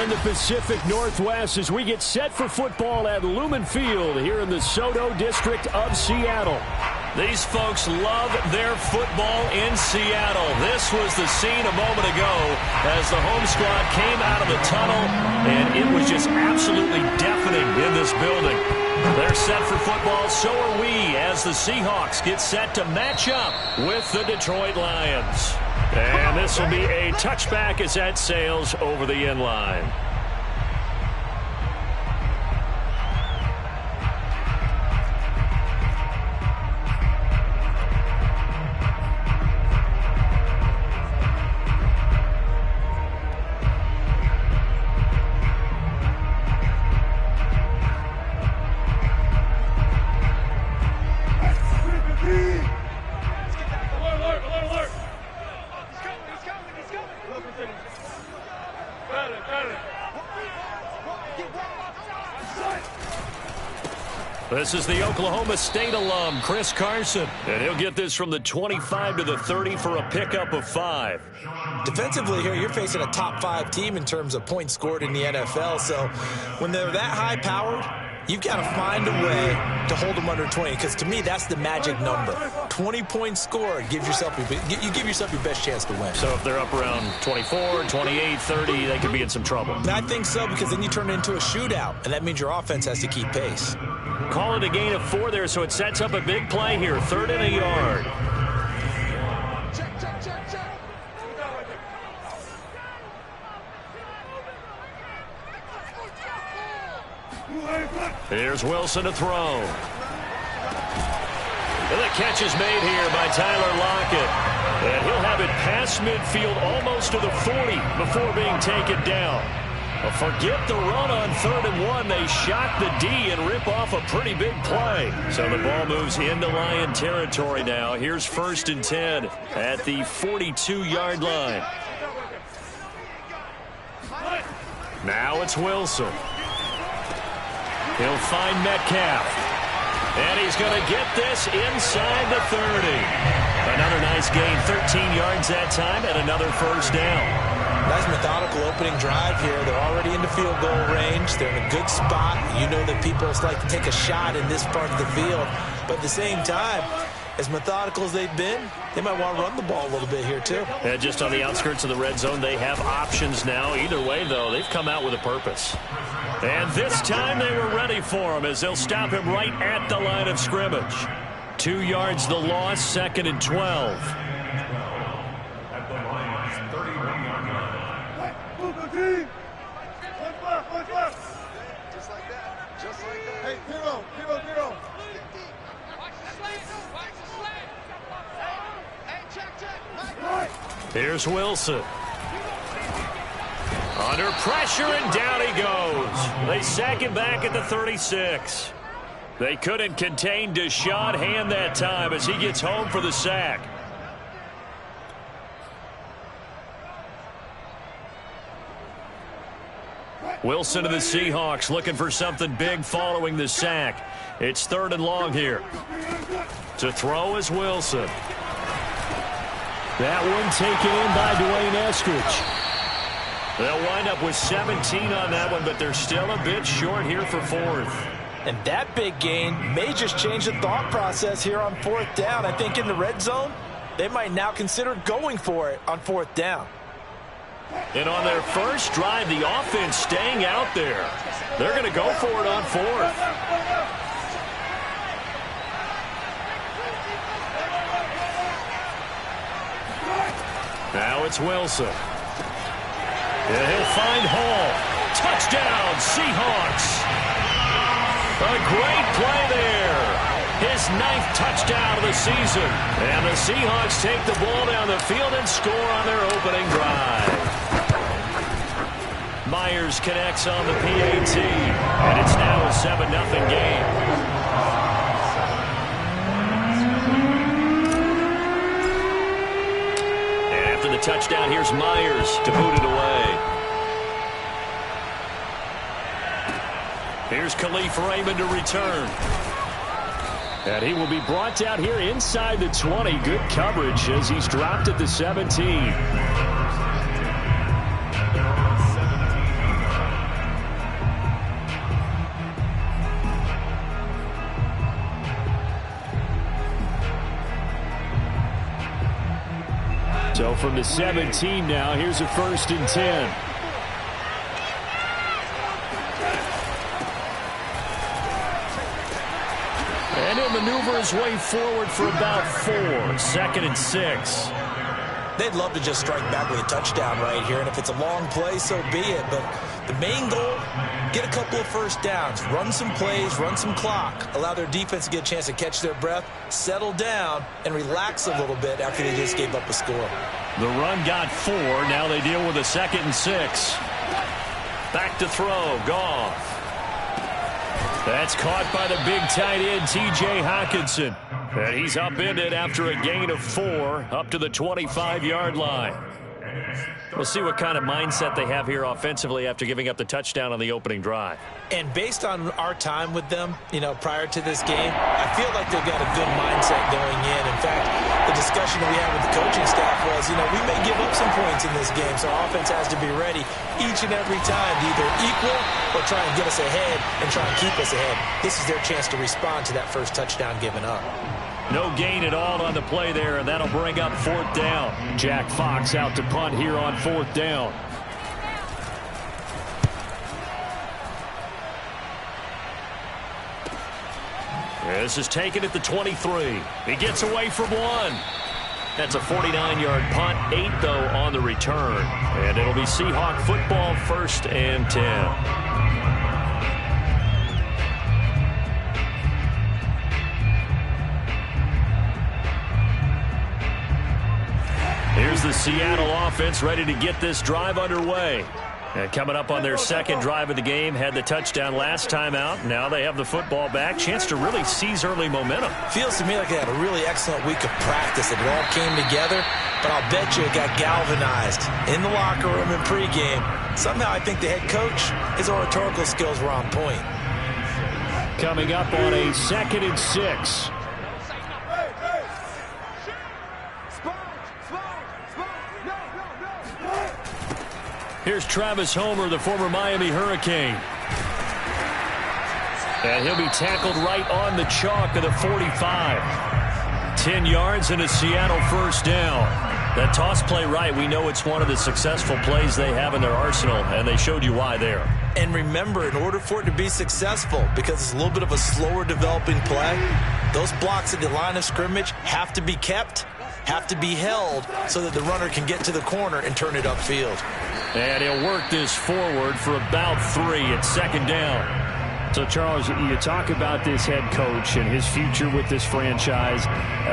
in the Pacific Northwest as we get set for football at Lumen Field here in the Soto district of Seattle.
These folks love their football in Seattle. This was the scene a moment ago as the home squad came out of the tunnel, and it was just absolutely deafening in this building. They're set for football, so are we, as the Seahawks get set to match up with the Detroit Lions. And this will be a touchback as that sails over the end line. This is the Oklahoma State alum, Chris Carson. And he'll get this from the 25 to the 30 for a pickup of 5.
Defensively here, you're facing a top 5 team in terms of points scored in the NFL. So when they're that high-powered, you've got to find a way to hold them under 20, because to me, that's the magic number. 20 points scored, you give yourself your best chance to win.
So if they're up around 24, 28, 30, they could be in some trouble.
I think so, because then you turn it into a shootout, and that means your offense has to keep pace.
Call it a gain of 4 there, so it sets up a big play here. 3rd and a yard. Here's Wilson to throw. And the catch is made here by Tyler Lockett. And he'll have it past midfield almost to the 40 before being taken down. Forget the run on 3rd and 1. They shock the D and rip off a pretty big play. So the ball moves into Lion territory now. Here's 1st and 10 at the 42-yard line. Now it's Wilson. He'll find Metcalf. And he's going to get this inside the 30. Another nice gain, 13 yards that time, and another 1st down.
Nice methodical opening drive here. They're already in the field goal range. They're in a good spot. You know that people like to take a shot in this part of the field. But at the same time, as methodical as they've been, they might want to run the ball a little bit here too.
Yeah, just on the outskirts of the red zone, they have options now. Either way, though, they've come out with a purpose. And this time they were ready for him as they'll stop him right at the line of scrimmage. 2 yards the loss, 2nd and 12.
Just like that. Just like that. Hey, hero.
Here's Wilson. Under pressure, and down he goes. They sack him back at the 36. They couldn't contain Deshaun Hand that time as he gets home for the sack. Wilson of the Seahawks looking for something big following the sack. It's 3rd and long here. To throw is Wilson. That one taken in by Dwayne Eskridge. They'll wind up with 17 on that one, but they're still a bit short here for 4th.
And that big gain may just change the thought process here on 4th down. I think in the red zone, they might now consider going for it on 4th down.
And on their first drive, the offense staying out there. They're going to go for it on 4th. Now it's Wilson. And he'll find Hall. Touchdown, Seahawks. A great play there. His 9th touchdown of the season. And the Seahawks take the ball down the field and score on their opening drive. Myers connects on the PAT. And it's now a 7-0 game. And after the touchdown, here's Myers to boot it away. Here's Khalif Raymond to return. And he will be brought down here inside the 20. Good coverage as he's dropped at the 17. So from the 17 now, here's a 1st and 10. And he'll maneuver his way forward for about 4. 2nd and 6.
They'd love to just strike back with a touchdown right here, and if it's a long play, so be it. But the main goal, get a couple of first downs, run some plays, run some clock, allow their defense to get a chance to catch their breath, settle down, and relax a little bit after they just gave up a score.
The run got 4. Now they deal with a 2nd and 6. Back to throw. Goff. That's caught by the big tight end, T.J. Hockenson. And he's upended after a gain of 4 up to the 25-yard line. We'll see what kind of mindset they have here offensively after giving up the touchdown on the opening drive.
And based on our time with them, prior to this game, I feel like they've got a good mindset going in. In fact, the discussion that we had with the coaching staff was, we may give up some points in this game, so our offense has to be ready each and every time to either equal or try and get us ahead and try and keep us ahead. This is their chance to respond to that first touchdown given up.
No gain at all on the play there, and that'll bring up 4th down. Jack Fox out to punt here on 4th down. This is taken at the 23. He gets away from 1. That's a 49-yard punt, 8, though, on the return. And it'll be Seahawk football, 1st and 10. Here's the Seattle offense ready to get this drive underway. And coming up on their 2nd drive of the game, had the touchdown last time out. Now they have the football back. Chance to really seize early momentum.
Feels to me like they had a really excellent week of practice. It all came together, but I'll bet you it got galvanized in the locker room in pregame. Somehow I think the head coach, his oratorical skills were on point.
Coming up on a 2nd and 6. Here's Travis Homer, the former Miami Hurricane. And he'll be tackled right on the chalk of the 45. 10 yards and a Seattle 1st down. That toss play right, we know it's one of the successful plays they have in their arsenal, and they showed you why there.
And remember, in order for it to be successful, because it's a little bit of a slower developing play, those blocks at the line of scrimmage have to be kept, have to be held, so that the runner can get to the corner and turn it upfield.
And he'll work this forward for about 3 at 2nd down. So, Charles, you talk about this head coach and his future with this franchise.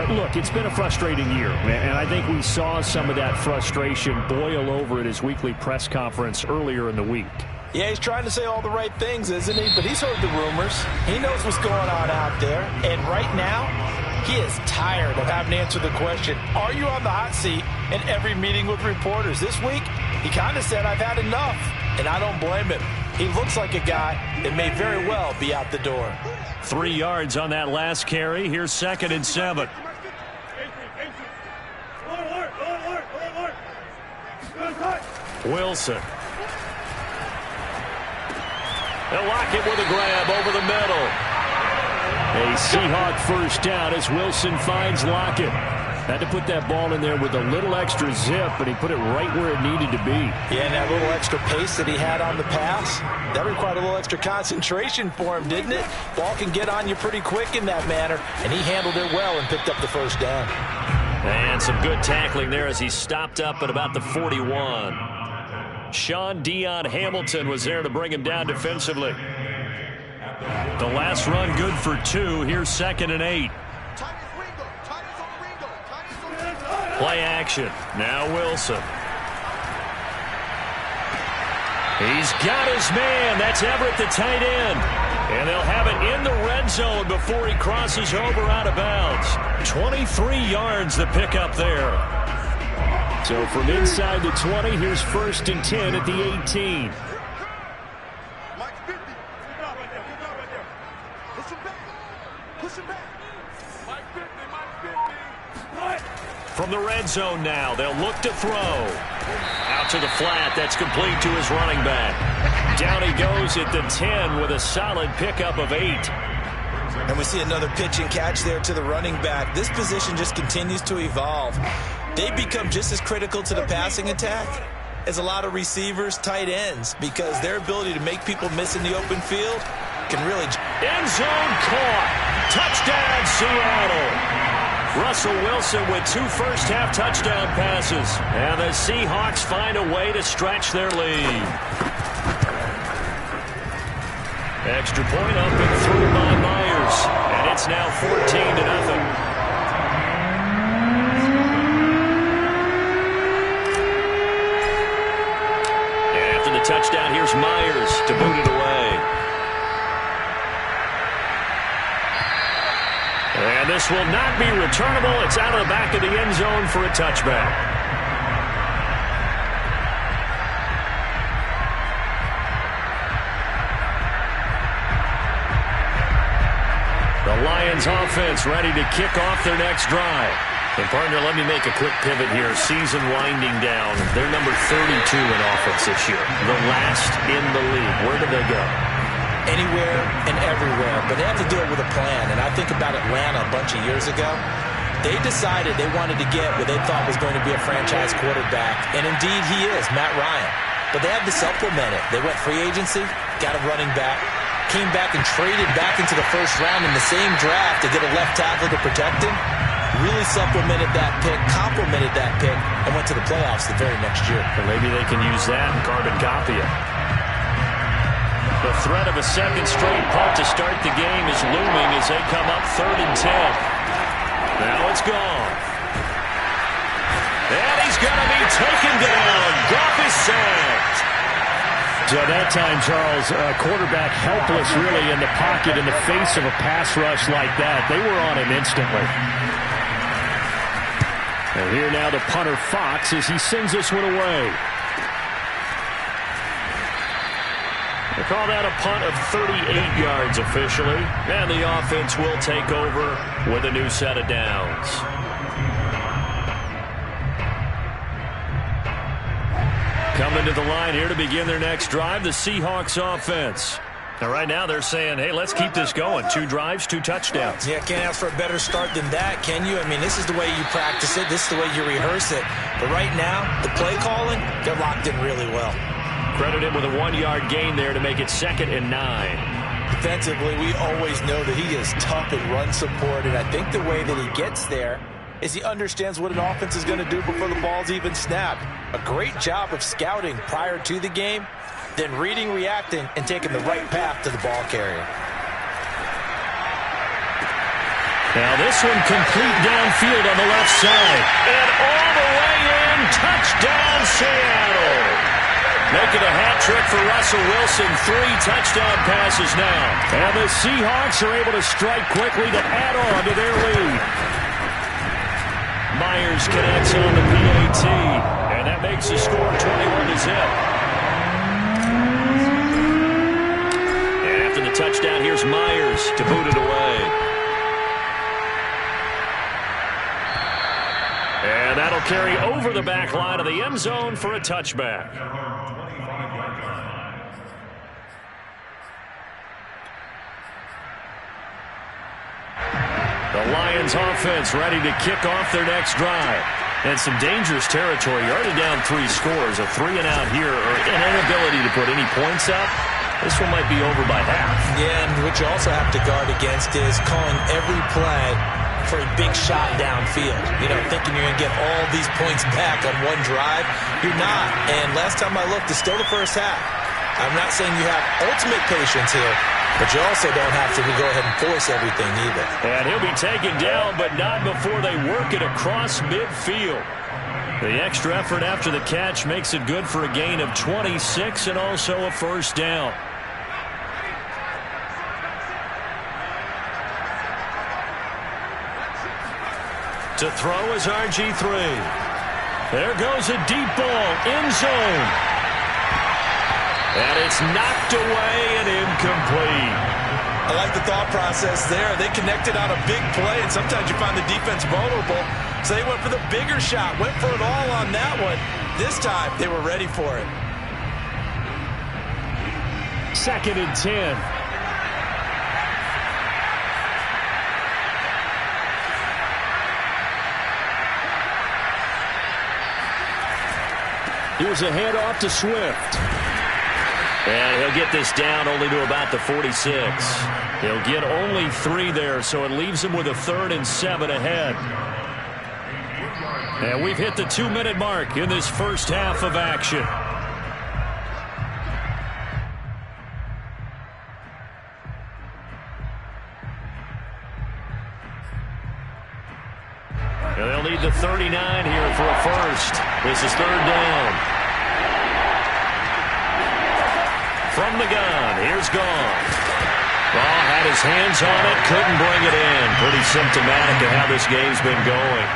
Look, it's been a frustrating year, and I think we saw some of that frustration boil over at his weekly press conference earlier in the week.
Yeah, he's trying to say all the right things, isn't he? But he's heard the rumors. He knows what's going on out there. And right now, he is tired of having to answer the question, are you on the hot seat in every meeting with reporters? This week, he kind of said, I've had enough, and I don't blame him. He looks like a guy that may very well be out the door.
3 yards on that last carry. Here's 2nd and 7. Wilson. They'll lock it with a grab over the middle. A Seahawk 1st down as Wilson finds Lockett. Had to put that ball in there with a little extra zip, but he put it right where it needed to be.
Yeah, and that little extra pace that he had on the pass, that required a little extra concentration for him, didn't it? Ball can get on you pretty quick in that manner, and he handled it well and picked up the 1st down.
And some good tackling there as he stopped up at about the 41. Sean Dion Hamilton was there to bring him down defensively. The last run good for 2. Here's 2nd and 8. Play action. Now Wilson. He's got his man. That's Everett, the tight end. And they'll have it in the red zone before he crosses over out of bounds. 23 yards the pickup there. So from inside the 20, here's 1st and 10 at the 18. From the red zone now, they'll look to throw. Out to the flat, that's complete to his running back. Down he goes at the 10 with a solid pickup of 8.
And we see another pitch and catch there to the running back. This position just continues to evolve. they become just as critical to the passing attack as a lot of receivers, tight ends, because their ability to make people miss in the open field can really...
End zone caught. Touchdown, Seattle. Russell Wilson with 2 first-half touchdown passes. And the Seahawks find a way to stretch their lead. Extra point up and through by Myers. And it's now 14-0. Touchdown, here's Myers to boot it away. And this will not be returnable. It's out of the back of the end zone for a touchback. The Lions offense ready to kick off their next drive. And, partner, let me make a quick pivot here. Season winding down. They're number 32 in offense this year. The last in the league. Where do they go?
Anywhere and everywhere. But they have to do it with a plan. And I think about Atlanta a bunch of years ago. They decided they wanted to get what they thought was going to be a franchise quarterback. And, indeed, he is, Matt Ryan. But they had to supplement it. They went free agency, got a running back, came back and traded back into the first round in the same draft to get a left tackle to protect him. Really supplemented that pick, complemented that pick, and went to the playoffs the very next year.
And maybe they can use that and carbon copy it. The threat of a second straight punt to start the game is looming as they come up 3rd and 10. Now it's gone. And he's going to be taken down. Goff is sacked.
So that time, Charles, quarterback helpless really in the pocket in the face of a pass rush like that. They were on him instantly. And here now the punter Fox as he sends this one away. They call that a punt of 38 yards officially. And the offense will take over with a new set of downs. Coming to the line here to begin their next drive, the Seahawks offense. Now, right now, they're saying, hey, let's keep this going. 2 drives, 2 touchdowns.
Yeah, can't ask for a better start than that, can you? I mean, this is the way you practice it. This is the way you rehearse it. But right now, the play calling, they're locked in really well.
Credit him with a 1-yard gain there to make it 2nd and 9.
Defensively, we always know that he is tough in run support, and I think the way that he gets there is he understands what an offense is going to do before the ball's even snapped. A great job of scouting prior to the game, then reading, reacting, and taking the right path to the ball carrier.
Now this one complete downfield on the left side. And all the way in, touchdown Seattle. Making a hat trick for Russell Wilson, 3 touchdown passes now. And the Seahawks are able to strike quickly to add on to their lead. Myers connects on the PAT, and that makes the score 21-0. And after the touchdown, here's Myers to boot it away. And that'll carry over the back line of the end zone for a touchback. The Lions offense ready to kick off their next drive. And some dangerous territory. You're already down 3 scores. A 3-and-out here, or an inability to put any points up. This one might be over by half.
Yeah, and what you also have to guard against is calling every play for a big shot downfield. You know, thinking you're going to get all these points back on one drive. You're not. And last time I looked, it's still the first half. I'm not saying you have ultimate patience here, but you also don't have to go ahead and force everything either.
And he'll be taken down, but not before they work it across midfield. The extra effort after the catch makes it good for a gain of 26 and also a first down. To throw is RG3. There goes a deep ball, end zone. And it's knocked away and incomplete.
I like the thought process there. They connected on a big play, and sometimes you find the defense vulnerable. So they went for the bigger shot, went for it all on that one. This time, they were ready for it.
2nd and 10. Here's a handoff to Swift.
And he'll get this down only to about the 46. He'll get only 3 there, so it leaves him with a 3rd and 7 ahead. And we've hit the 2-minute mark in this first half of action. And they'll need the 39 here for a first. This is 3rd down. From the gun, here's Goff. Goff had his hands on it, couldn't bring it in. Pretty symptomatic of how this game's been going.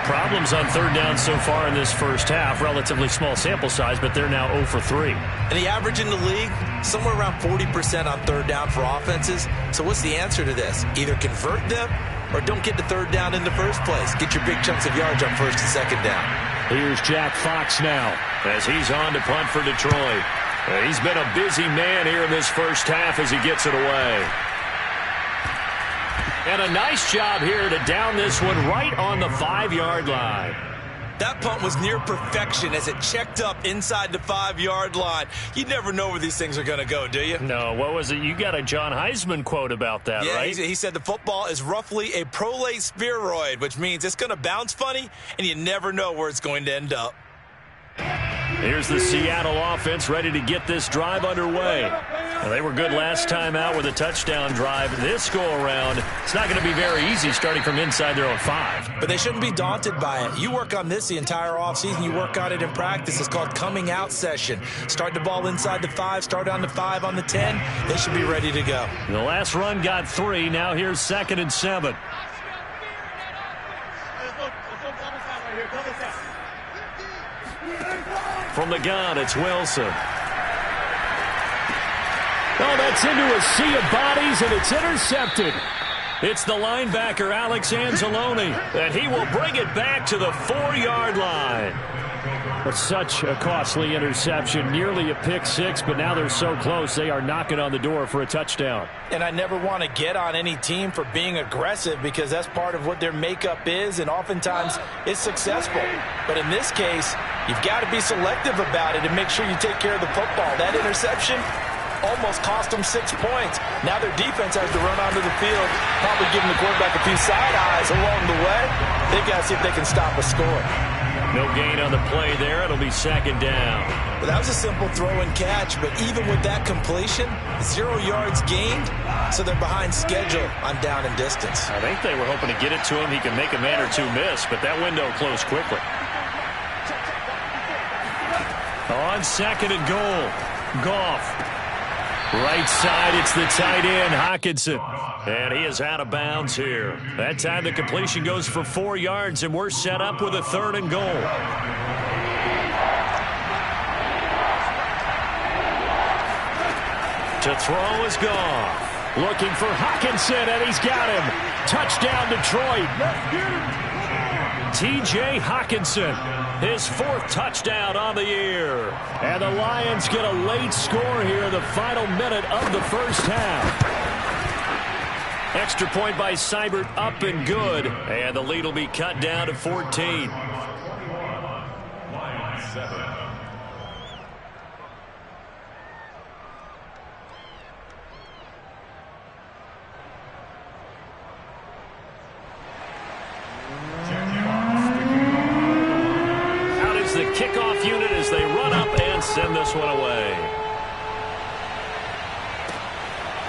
Problems on 3rd down so far in this first half. Relatively small sample size, but they're now 0 for 3.
And the average in the league, somewhere around 40% on 3rd down for offenses. So what's the answer to this? Either convert them or don't get to 3rd down in the first place. Get your big chunks of yards on 1st and 2nd down.
Here's Jack Fox now
as he's on to punt for Detroit. He's been a busy man here in this first half as he gets it away. And a nice job here to down this one right on the 5-yard line.
That punt was near perfection as it checked up inside the 5-yard line. You never know where these things are going to go, do you?
No, what was it? You got a John Heisman quote about that,
yeah,
right?
He said the football is roughly a prolate spheroid, which means it's going to bounce funny, and you never know where it's going to end up.
Here's the Seattle offense ready to get this drive underway. Well, they were good last time out with a touchdown drive. This go-around, it's not going to be very easy starting from inside their own 5.
But they shouldn't be daunted by it. You work on this the entire offseason. You work on it in practice. It's called coming out session. Start the ball inside the 5, start on the 5, on the 10. They should be ready to go.
The last run got 3. Now here's 2nd and 7. From the gun, it's Wilson.
Oh, that's into a sea of bodies, and it's intercepted.
It's the linebacker, Alex Anzalone, and he will bring it back to the 4-yard line.
But such a costly interception, nearly a pick 6, but now they're so close they are knocking on the door for a touchdown.
And I never want to get on any team for being aggressive because that's part of what their makeup is, and oftentimes it's successful. But in this case, you've got to be selective about it and make sure you take care of the football. That interception almost cost them 6 points. Now their defense has to run onto the field, probably giving the quarterback a few side eyes along the way. They've got to see if they can stop a score.
No gain on the play there. It'll be 2nd down.
Well, that was a simple throw and catch, but even with that completion, 0 yards gained, so they're behind schedule on down and distance.
I think they were hoping to get it to him. He can make a man or 2 miss, but that window closed quickly. On 2nd and goal, Goff. Right side, it's the tight end, Hockenson. And he is out of bounds here. That time the completion goes for 4 yards, and we're set up with a 3rd and goal. To throw is Goff. Looking for Hockenson, and he's got him. Touchdown, Detroit. T.J. Hockenson, his 4th touchdown on the year. And the Lions get a late score here in the final minute of the first half. Extra point by Seibert, up and good. And the lead will be cut down to 14. Out is the kickoff unit as they run up and send this one away.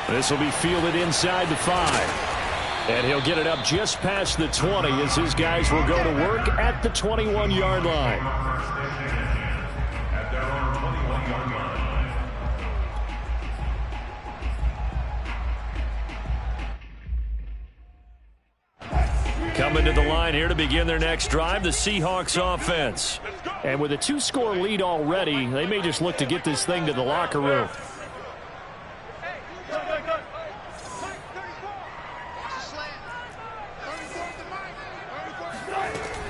This will be fielded inside the 5. And he'll get it up just past the 20 as his guys will go to work at the 21-yard line.
Coming to the line here to begin their next drive, the Seahawks offense.
And with a 2-score lead already, they may just look to get this thing to the locker room.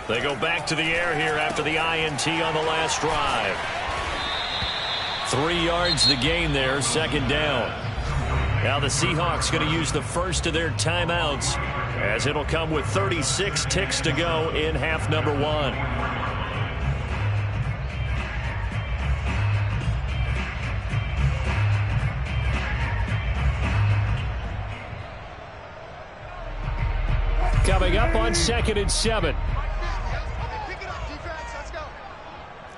They go back to the air here after the INT on the last drive. 3 yards to gain there, 2nd down. Now the Seahawks going to use the first of their timeouts as it'll come with 36 ticks to go in half number 1.
coming up on 2nd and 7.
Pick it up, defense. Let's go.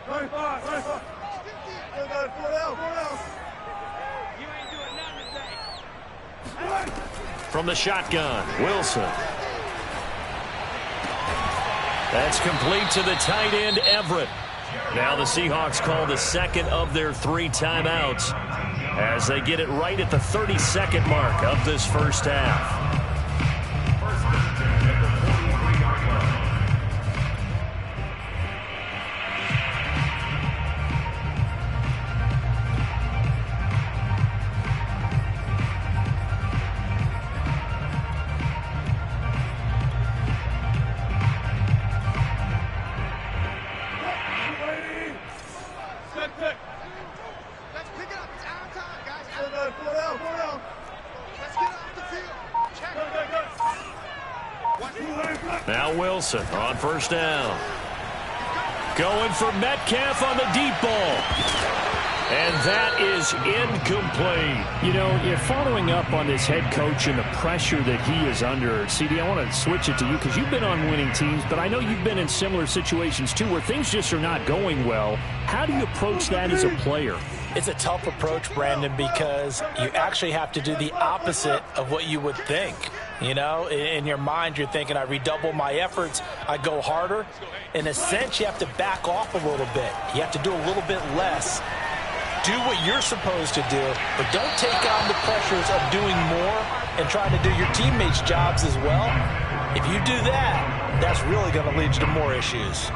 25. You ain't doing nothing today.
From the shotgun, Wilson. That's complete to the tight end, Everett. Now the Seahawks call the second of their 3 timeouts as they get it right at the 32nd mark of this first half. Now Wilson on first down. Going for Metcalf on the deep ball. And that is incomplete. You know, you're following up on this head coach and the pressure that he is under. CD, I want to switch it to you because you've been on winning teams, but I know you've been in similar situations too where things just are not going well. How do you approach that as a player?
It's a tough approach, Brandon, because you actually have to do the opposite of what you would think. You know, in your mind, you're thinking, I redouble my efforts, I go harder. In a sense, you have to back off a little bit. You have to do a little bit less. Do what you're supposed to do, but don't take on the pressures of doing more and trying to do your teammates' jobs as well. If you do that, that's really going to lead you to more issues.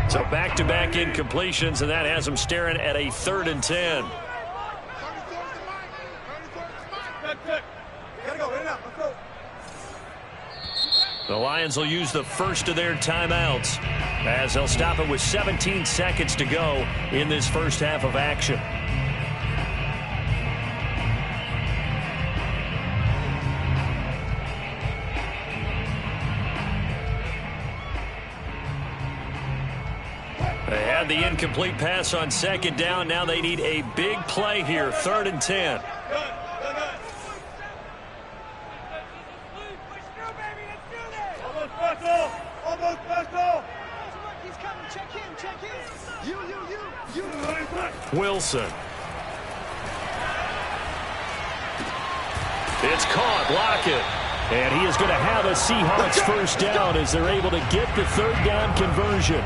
So back-to-back incompletions, and that has them staring at a 3rd and 10. The Lions will use the first of their timeouts as they'll stop it with 17 seconds to go in this first half of action. They had the incomplete pass on 2nd down. Now they need a big play here, 3rd and 10. Wilson. It's caught. Lockett. And he is going to have a Seahawks first down as they're able to get the 3rd down conversion.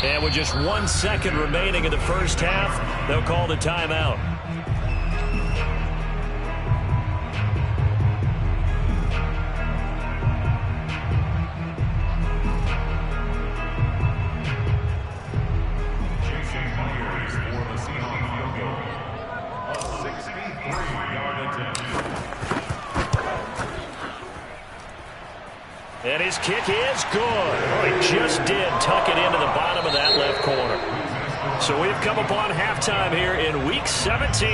And with just 1 second remaining in the first half, they'll call the timeout. And his kick is good. Oh, he just did tuck it into the bottom of that left corner. So we've come upon halftime here in Week 17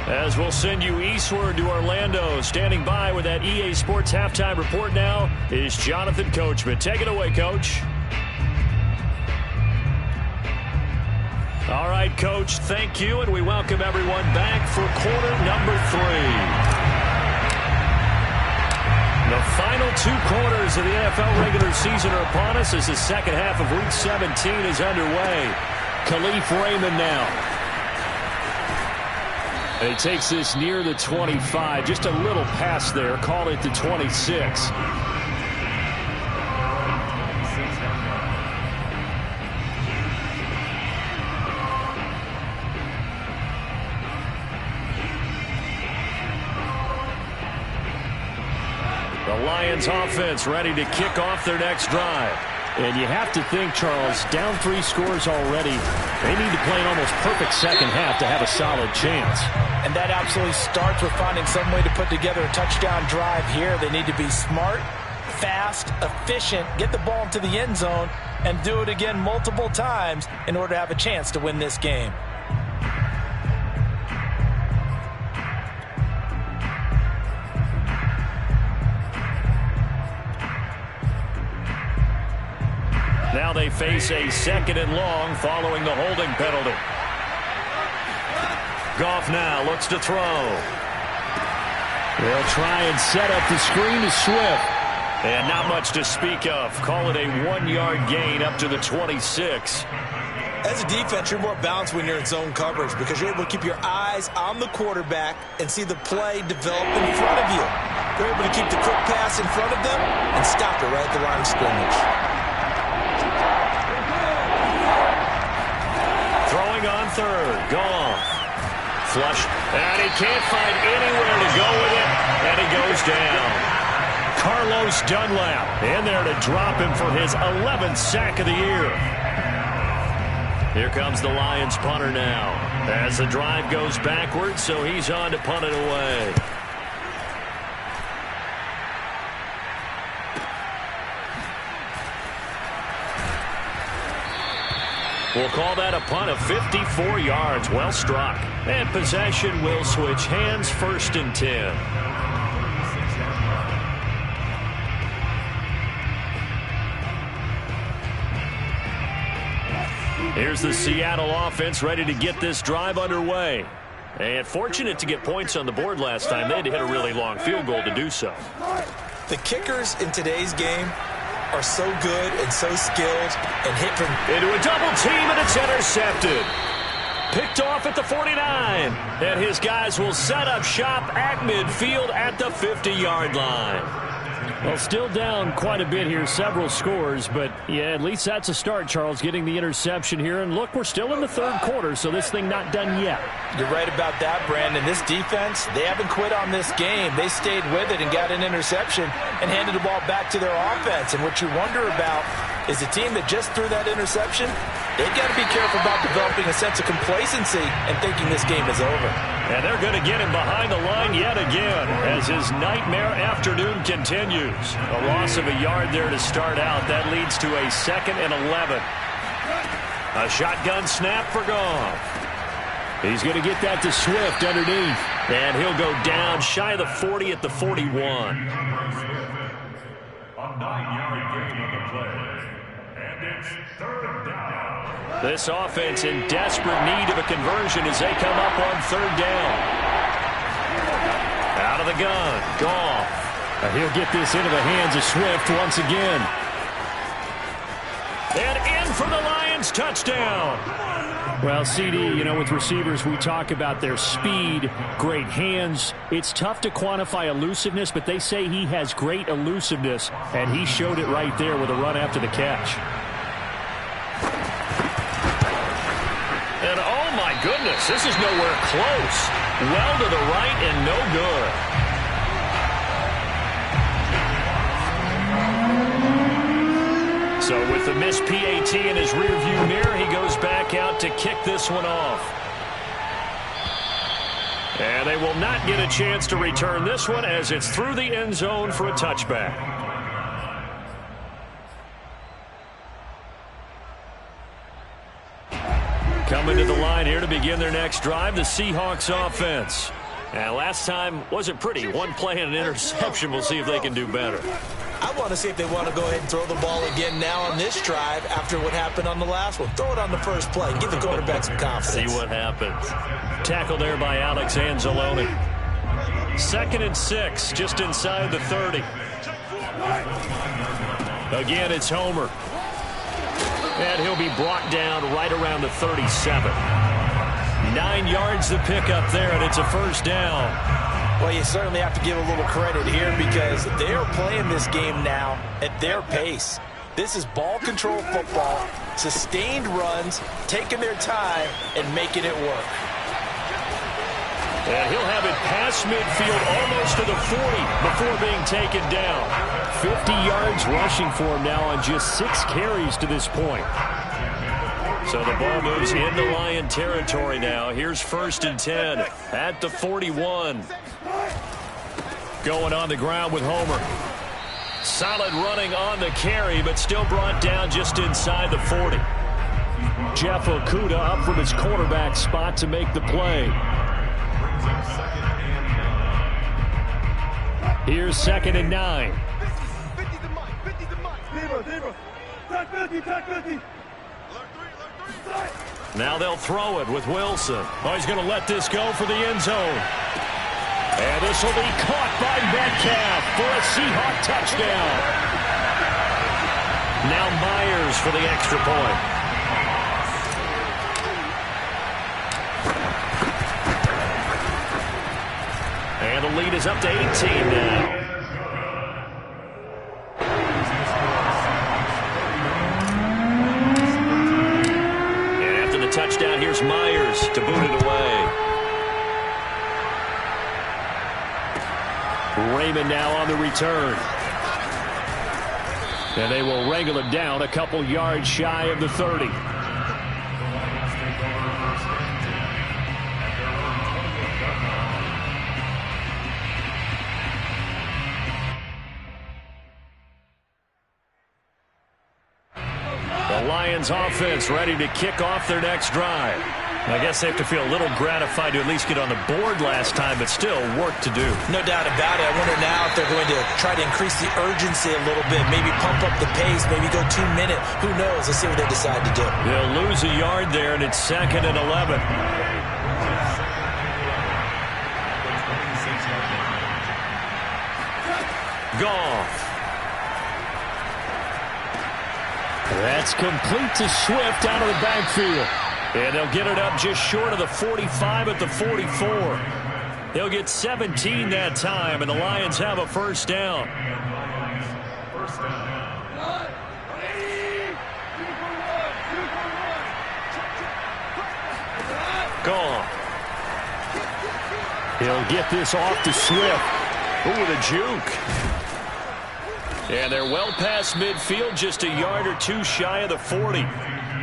as we'll send you eastward to Orlando. Standing by with that EA Sports halftime report now is Jonathan Coachman. Take it away, Coach. All right, Coach, thank you, and we welcome everyone back for quarter number 3. The final 2 quarters of the NFL regular season are upon us as the second half of Week 17 is underway. Khalif Raymond now. And he takes this near the 25, just a little past there, call it the 26. The Lions offense ready to kick off their next drive. And you have to think, Charles, down 3 scores already. They need to play an almost perfect second half to have a solid chance.
And that absolutely starts with finding some way to put together a touchdown drive here. They need to be smart, fast, efficient, get the ball into the end zone, and do it again multiple times in order to have a chance to win this game.
they face a 2nd and long following the holding penalty. Goff now looks to throw. They'll try and set up the screen to Swift. And not much to speak of. Call it a 1-yard gain up to the 26.
As a defense, you're more balanced when you're in zone coverage because you're able to keep your eyes on the quarterback and see the play develop in front of you. They're able to keep the quick pass in front of them and stop it right at the line of scrimmage.
Throwing on 3rd. Goff. Flush. And he can't find anywhere to go with it. And he goes down. Carlos Dunlap in there to drop him for his 11th sack of the year. Here comes the Lions punter now. As the drive goes backwards, so he's on to punt it away. We'll call that a punt of 54 yards. Well struck. And possession will switch hands, 1st and 10. Here's the Seattle offense ready to get this drive underway. And fortunate to get points on the board last time. They had to hit a really long field goal to do so.
The kickers in today's game are so good and so skilled and hit from
into a double team, and it's intercepted. Picked off at the 49. And his guys will set up shop at midfield at the 50-yard line. Well, still down quite a bit here, several scores, but yeah, at least that's a start, Charles, getting the interception here. And look, we're still in the 3rd quarter, so this thing not done yet.
You're right about that, Brandon. This defense, they haven't quit on this game. They stayed with it and got an interception and handed the ball back to their offense. And what you wonder about is a team that just threw that interception, they've got to be careful about developing a sense of complacency and thinking this game is over.
And they're going to get him behind the line yet again as his nightmare afternoon continues. A loss of a yard there to start out. That leads to a 2nd and 11. A shotgun snap for Goff. He's going to get that to Swift underneath. And he'll go down shy of the 40 at the 41.
A 9-yard gain on the play. And it's 3rd down.
This offense in desperate need of a conversion as they come up on 3rd down. Out of the gun, Goff. He'll get this into the hands of Swift once again. And in for the Lions, touchdown. Well, CD, you know, with receivers, we talk about their speed, great hands. It's tough to quantify elusiveness, but they say he has great elusiveness, and he showed it right there with a run after the catch. And oh my goodness, this is nowhere close. Well to the right and no good. So with the missed PAT in his rearview mirror, he goes back out to kick this one off. And they will not get a chance to return this one as it's through the end zone for a touchback. Coming to the line here to begin their next drive, the Seahawks offense. And last time wasn't pretty. One play and an interception. We'll see if they can do better.
I want to see if they want to go ahead and throw the ball again now on this drive after what happened on the last one. Throw it on the first play. Give the quarterback some confidence.
See what happens. Tackle there by Alex Anzalone. 2nd and 6, just inside the 30. Again, it's Homer. And he'll be brought down right around the 37. 9 yards to pick up there, and it's a first down.
Well, you certainly have to give a little credit here because they're playing this game now at their pace. This is ball control football, sustained runs, taking their time, and making it work.
And he'll have it past midfield almost to the 40 before being taken down. 50 yards rushing for him now on just 6 carries to this point. So the ball moves into Lion territory now. Here's 1st and 10 at the 41. Going on the ground with Homer. Solid running on the carry, but still brought down just inside the 40. Jeff Okudah up from his quarterback spot to make the play. Here's 2nd and 9.
Now they'll throw it with Wilson. Oh, he's going to let this go for the end zone. And this will be caught by Metcalf for a Seahawk touchdown. Now Myers for the extra point. And the lead is up to 18 now. And after the touchdown, here's Myers to boot it away. Raymond now on the return. And they will wrangle it down a couple yards shy of the 30. The Lions offense ready to kick off their next drive. I guess they have to feel a little gratified to at least get on the board last time, but still work to do.
No doubt about it. I wonder now if they're going to try to increase the urgency a little bit, maybe pump up the pace, maybe go 2 minute. Who knows? Let's see what they decide to do.
They'll lose a yard there, and it's 2nd and 11. Goff. That's complete to Swift out of the backfield. And they'll get it up just short of the 45 at the 44. They'll get 17 that time, and the Lions have a first down. Gone. He'll get this off to Swift. Ooh, with a juke. And they're well past midfield, just a yard or two shy of the 40.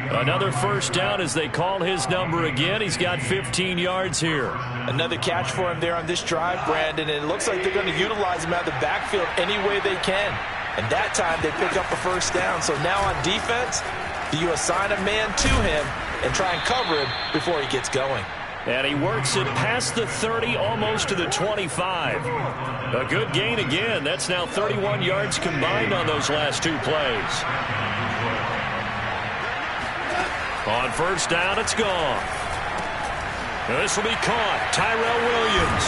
Another first down as they call his number again. He's got 15 yards here.
Another catch for him there on this drive, Brandon, and it looks like they're going to utilize him out of the backfield any way they can. And that time they pick up a first down. So now on defense, do you assign a man to him and try and cover him before he gets going?
And he works it past the 30, almost to the 25. A good gain again. That's now 31 yards combined on those last two plays. On first down, it's gone. This will be caught. Tyrell Williams.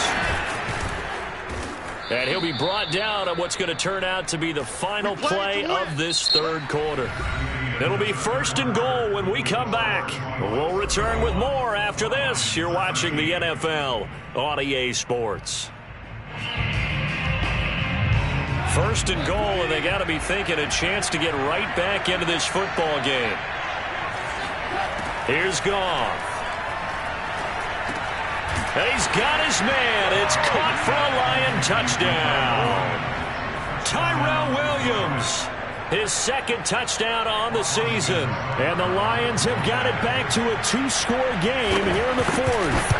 And he'll be brought down on what's going to turn out to be the final play of this third quarter. It'll be 1st and goal when we come back. We'll return with more after this. You're watching the NFL on EA Sports. 1st and goal, and they got to be thinking a chance to get right back into this football game. Here's Goff. He's got his man. It's caught for a Lion touchdown. Tyrell Williams, his 2nd touchdown on the season. And the Lions have got it back to a 2-score game here in the 4th.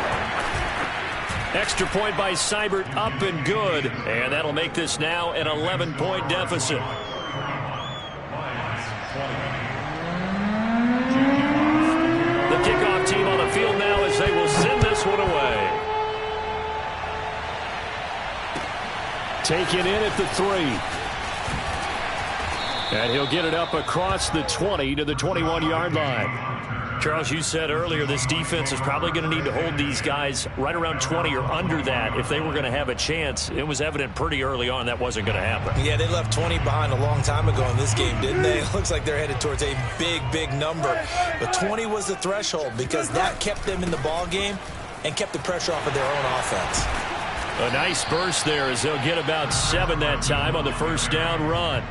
Extra point by Seibert, up and good. And that'll make this now an 11-point deficit. The kickoff team on the field now as they will send this one away. Taken in at the 3. And he'll get it up across the 20 to the 21-yard line. Charles, you said earlier this defense is probably going to need to hold these guys right around 20 or under that if they were going to have a chance. It was evident pretty early on that wasn't going to happen.
Yeah, they left 20 behind a long time ago in this game, didn't they? It looks like they're headed towards a big, big number. But 20 was the threshold because that kept them in the ball game and kept the pressure off of their own offense.
A nice burst there as they'll get about 7 that time on the first down run.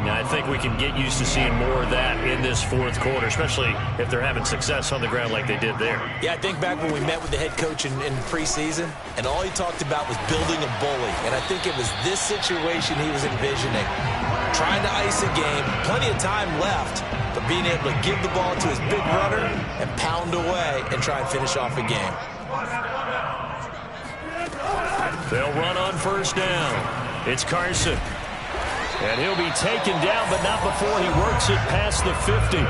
Now, I think we can get used to seeing more of that in this 4th quarter, especially if they're having success on the ground like they did there.
Yeah, I think back when we met with the head coach in preseason, and all he talked about was building a bully. And I think it was this situation he was envisioning. Trying to ice a game, plenty of time left, but being able to give the ball to his big runner and pound away and try and finish off a game.
They'll run on first down. It's Carson. And he'll be taken down, but not before he works it past the 50.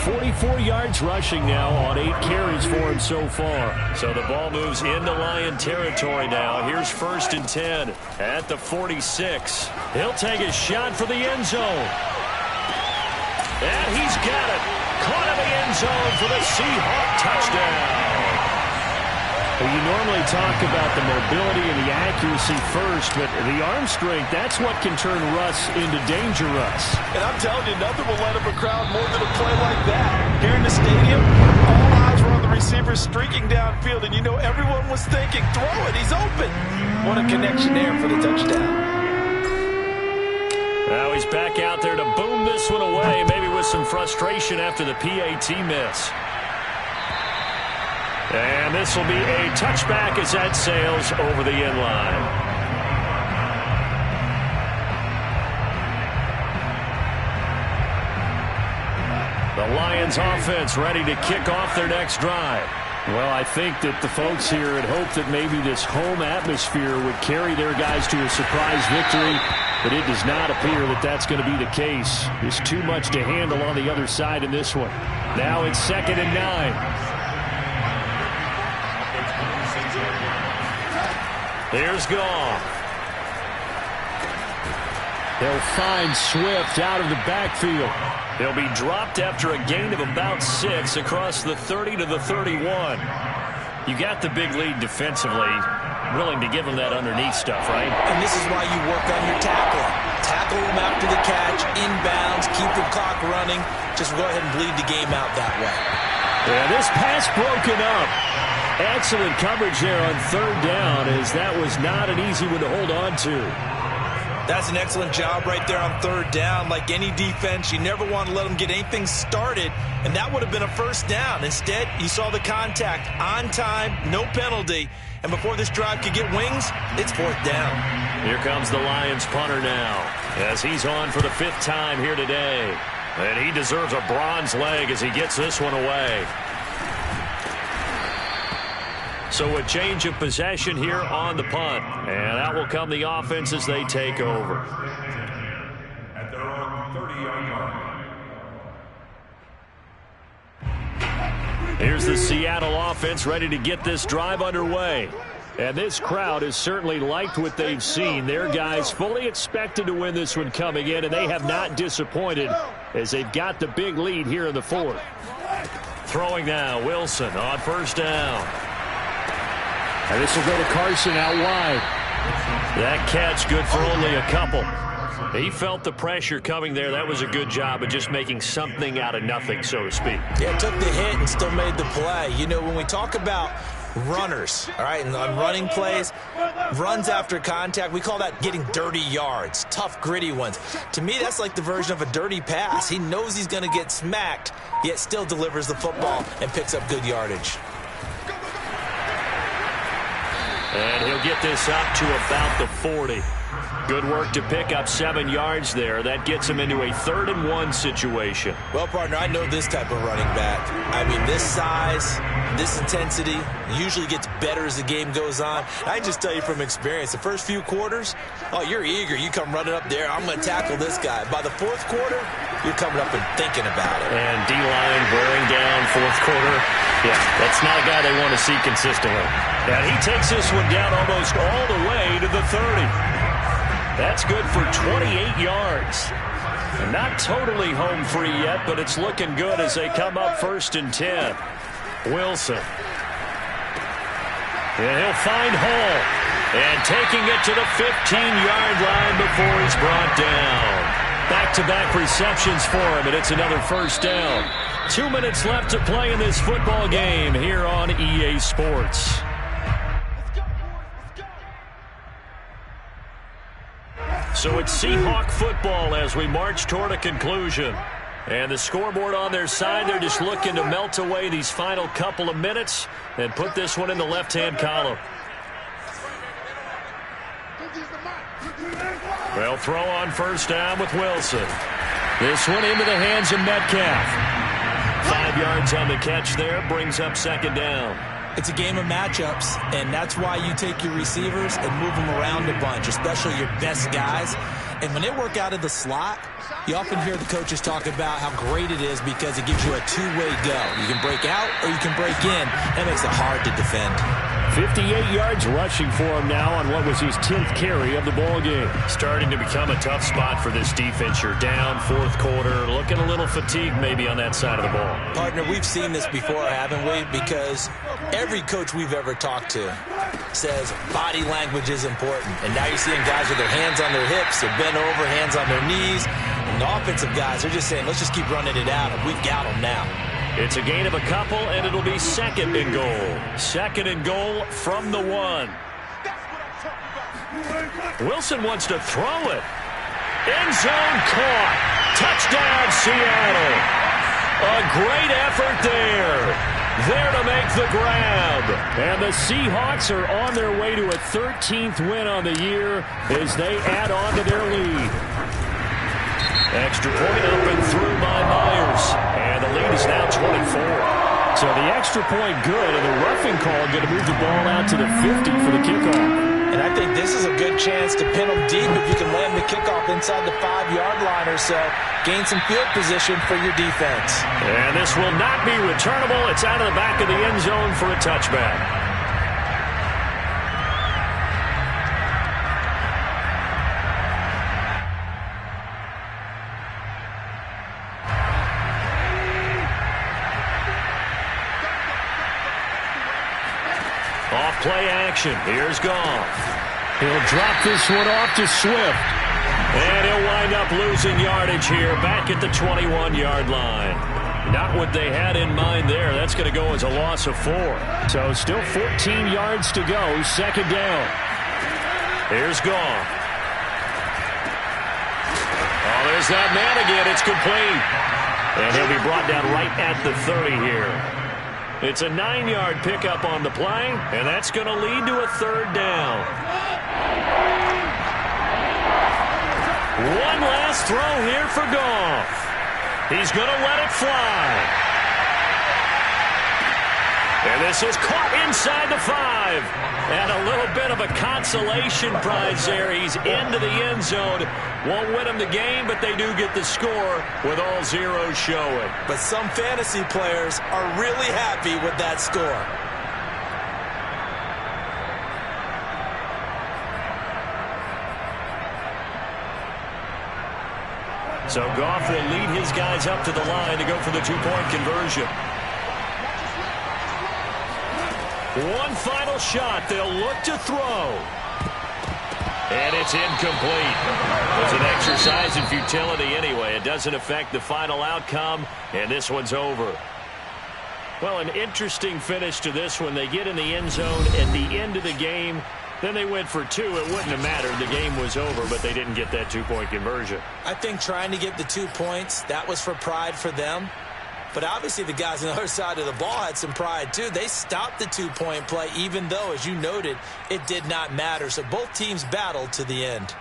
44 yards rushing now on 8 carries for him so far. So the ball moves into Lion territory now. Here's 1st and 10 at the 46. He'll take a shot for the end zone. And he's got it. Caught in the end zone for the Seahawk touchdown.
Well, you normally talk about the mobility and the accuracy first, but the arm strength, that's what can turn Russ into Danger Russ.
And I'm telling you, nothing will light up a crowd more than a play like that. Here in the stadium, all eyes were on the receiver streaking downfield, and you know everyone was thinking, throw it, he's open. What a connection there for the touchdown.
Now he's back out there to boom this one away, maybe with some frustration after the PAT miss. And this will be a touchback as that sails over the end line. The Lions offense ready to kick off their next drive.
Well, I think that the folks here had hoped that maybe this home atmosphere would carry their guys to a surprise victory, but it does not appear that that's going to be the case. There's too much to handle on the other side in this one. Now it's 2nd and 9.
Here's Goff.
They'll find Swift out of the backfield.
He'll be dropped after a gain of about 6 across the 30 to the 31. You got the big lead defensively. Willing to give him that underneath stuff, right?
And this is why you work on your tackling. Tackle him after the catch, inbounds, keep the clock running. Just go ahead and bleed the game out that way.
Yeah, this pass broken up. Excellent coverage there on 3rd down, as that was not an easy one to hold on to.
That's an excellent job right there on 3rd down. Like any defense, you never want to let them get anything started, and that would have been a 1st down. Instead, you saw the contact on time, no penalty, and before this drive could get wings, it's 4th down.
Here comes the Lions punter now, as he's on for the 5th time here today. And he deserves a bronze leg as he gets this one away. So a change of possession here on the punt. And out will come the offense as they take over.
At their own 30-yard line.
Here's the Seattle offense ready to get this drive underway. And this crowd has certainly liked what they've seen. Their guys fully expected to win this one coming in, and they have not disappointed as they've got the big lead here in the 4th. Throwing now, Wilson on 1st down.
And this will go to Carson out wide.
That catch good for only a couple. He felt the pressure coming there. That was a good job of just making something out of nothing, so to speak.
Yeah, took the hit and still made the play. You know, when we talk about runners, all right, and on running plays, runs after contact, we call that getting dirty yards, tough, gritty ones. To me, that's like the version of a dirty pass. He knows he's going to get smacked, yet still delivers the football and picks up good yardage.
And he'll get this up to about the 40. Good work to pick up 7 yards there. That gets him into a 3rd and 1 situation.
Well, partner, I know this type of running back. I mean, this size, this intensity usually gets better as the game goes on. I just tell you from experience, the first few quarters, oh, you're eager. You come running up there, I'm going to tackle this guy. By the 4th quarter, you're coming up and thinking about it.
And D-line wearing down 4th quarter. Yeah, that's not a guy they want to see consistently. And he takes this one down almost all the way to the 30. That's good for 28 yards. And not totally home free yet, but it's looking good as they come up 1st and 10. Wilson. And he'll find Hall. And taking it to the 15-yard line before he's brought down. Back-to-back receptions for him, and it's another 1st down. 2 minutes left to play in this football game here on EA Sports. So it's Seahawk football as we march toward a conclusion. And the scoreboard on their side, they're just looking to melt away these final couple of minutes and put this one in the left-hand column. Well, throw on 1st down with Wilson. This one into the hands of Metcalf. 5 yards on the catch there, brings up 2nd down.
It's a game of matchups, and that's why you take your receivers and move them around a bunch, especially your best guys. And when they work out of the slot, you often hear the coaches talk about how great it is because it gives you a two-way go. You can break out or you can break in. That makes it hard to defend.
58 yards rushing for him now on what was his 10th carry of the ball game. Starting to become a tough spot for this defense. You're down fourth quarter, looking a little fatigued maybe on that side of the ball.
Partner, we've seen this before, haven't we? Because every coach we've ever talked to says body language is important. And now you're seeing guys with their hands on their hips, they're bent over, hands on their knees. And the offensive guys are just saying, let's just keep running it out, and we've got them now.
It's a gain of a couple, and it'll be second and goal. Second and goal from the 1. Wilson wants to throw it. End zone caught. Touchdown, Seattle. A great effort there. There to make the grab. And the Seahawks are on their way to a 13th win on the year as they add on to their lead. Extra point up and through by Myers. And the lead is now 24.
So the extra point good, and the roughing call going to move the ball out to the 50 for the kickoff.
And I think this is a good chance to pin them deep if you can land the kickoff inside the 5-yard line or so. Gain some field position for your defense.
And this will not be returnable. It's out of the back of the end zone for a touchback. Play action. Here's Goff.
He'll drop this one off to Swift.
And he'll wind up losing yardage here back at the 21-yard line. Not what they had in mind there. That's going to go as a loss of 4.
So still 14 yards to go. Second down.
Here's Goff. Oh, there's that man again. It's complete. And he'll be brought down right at the 30 here. It's a 9-yard pickup on the play, and that's going to lead to a third down. One last throw here for Goff. He's going to let it fly. And this is caught inside the 5. And a little bit of a consolation prize there. He's into the end zone. Won't win him the game, but they do get the score with all zeros showing.
But some fantasy players are really happy with that score.
So Goff will lead his guys up to the line to go for the 2-point conversion. One final shot. They'll look to throw. And it's incomplete. It's an exercise in futility anyway. It doesn't affect the final outcome, and this one's over. Well, an interesting finish to this one. They get in the end zone at the end of the game. Then they went for 2. It wouldn't have mattered. The game was over, but they didn't get that 2-point conversion.
I think trying to get the 2 points, that was for pride for them. But obviously the guys on the other side of the ball had some pride too. They stopped the 2-point play even though, as you noted, it did not matter. So both teams battled to the end.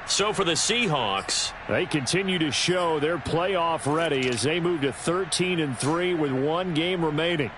So for the Seahawks,
they continue to show they're playoff ready as they move to 13-3 with 1 game remaining.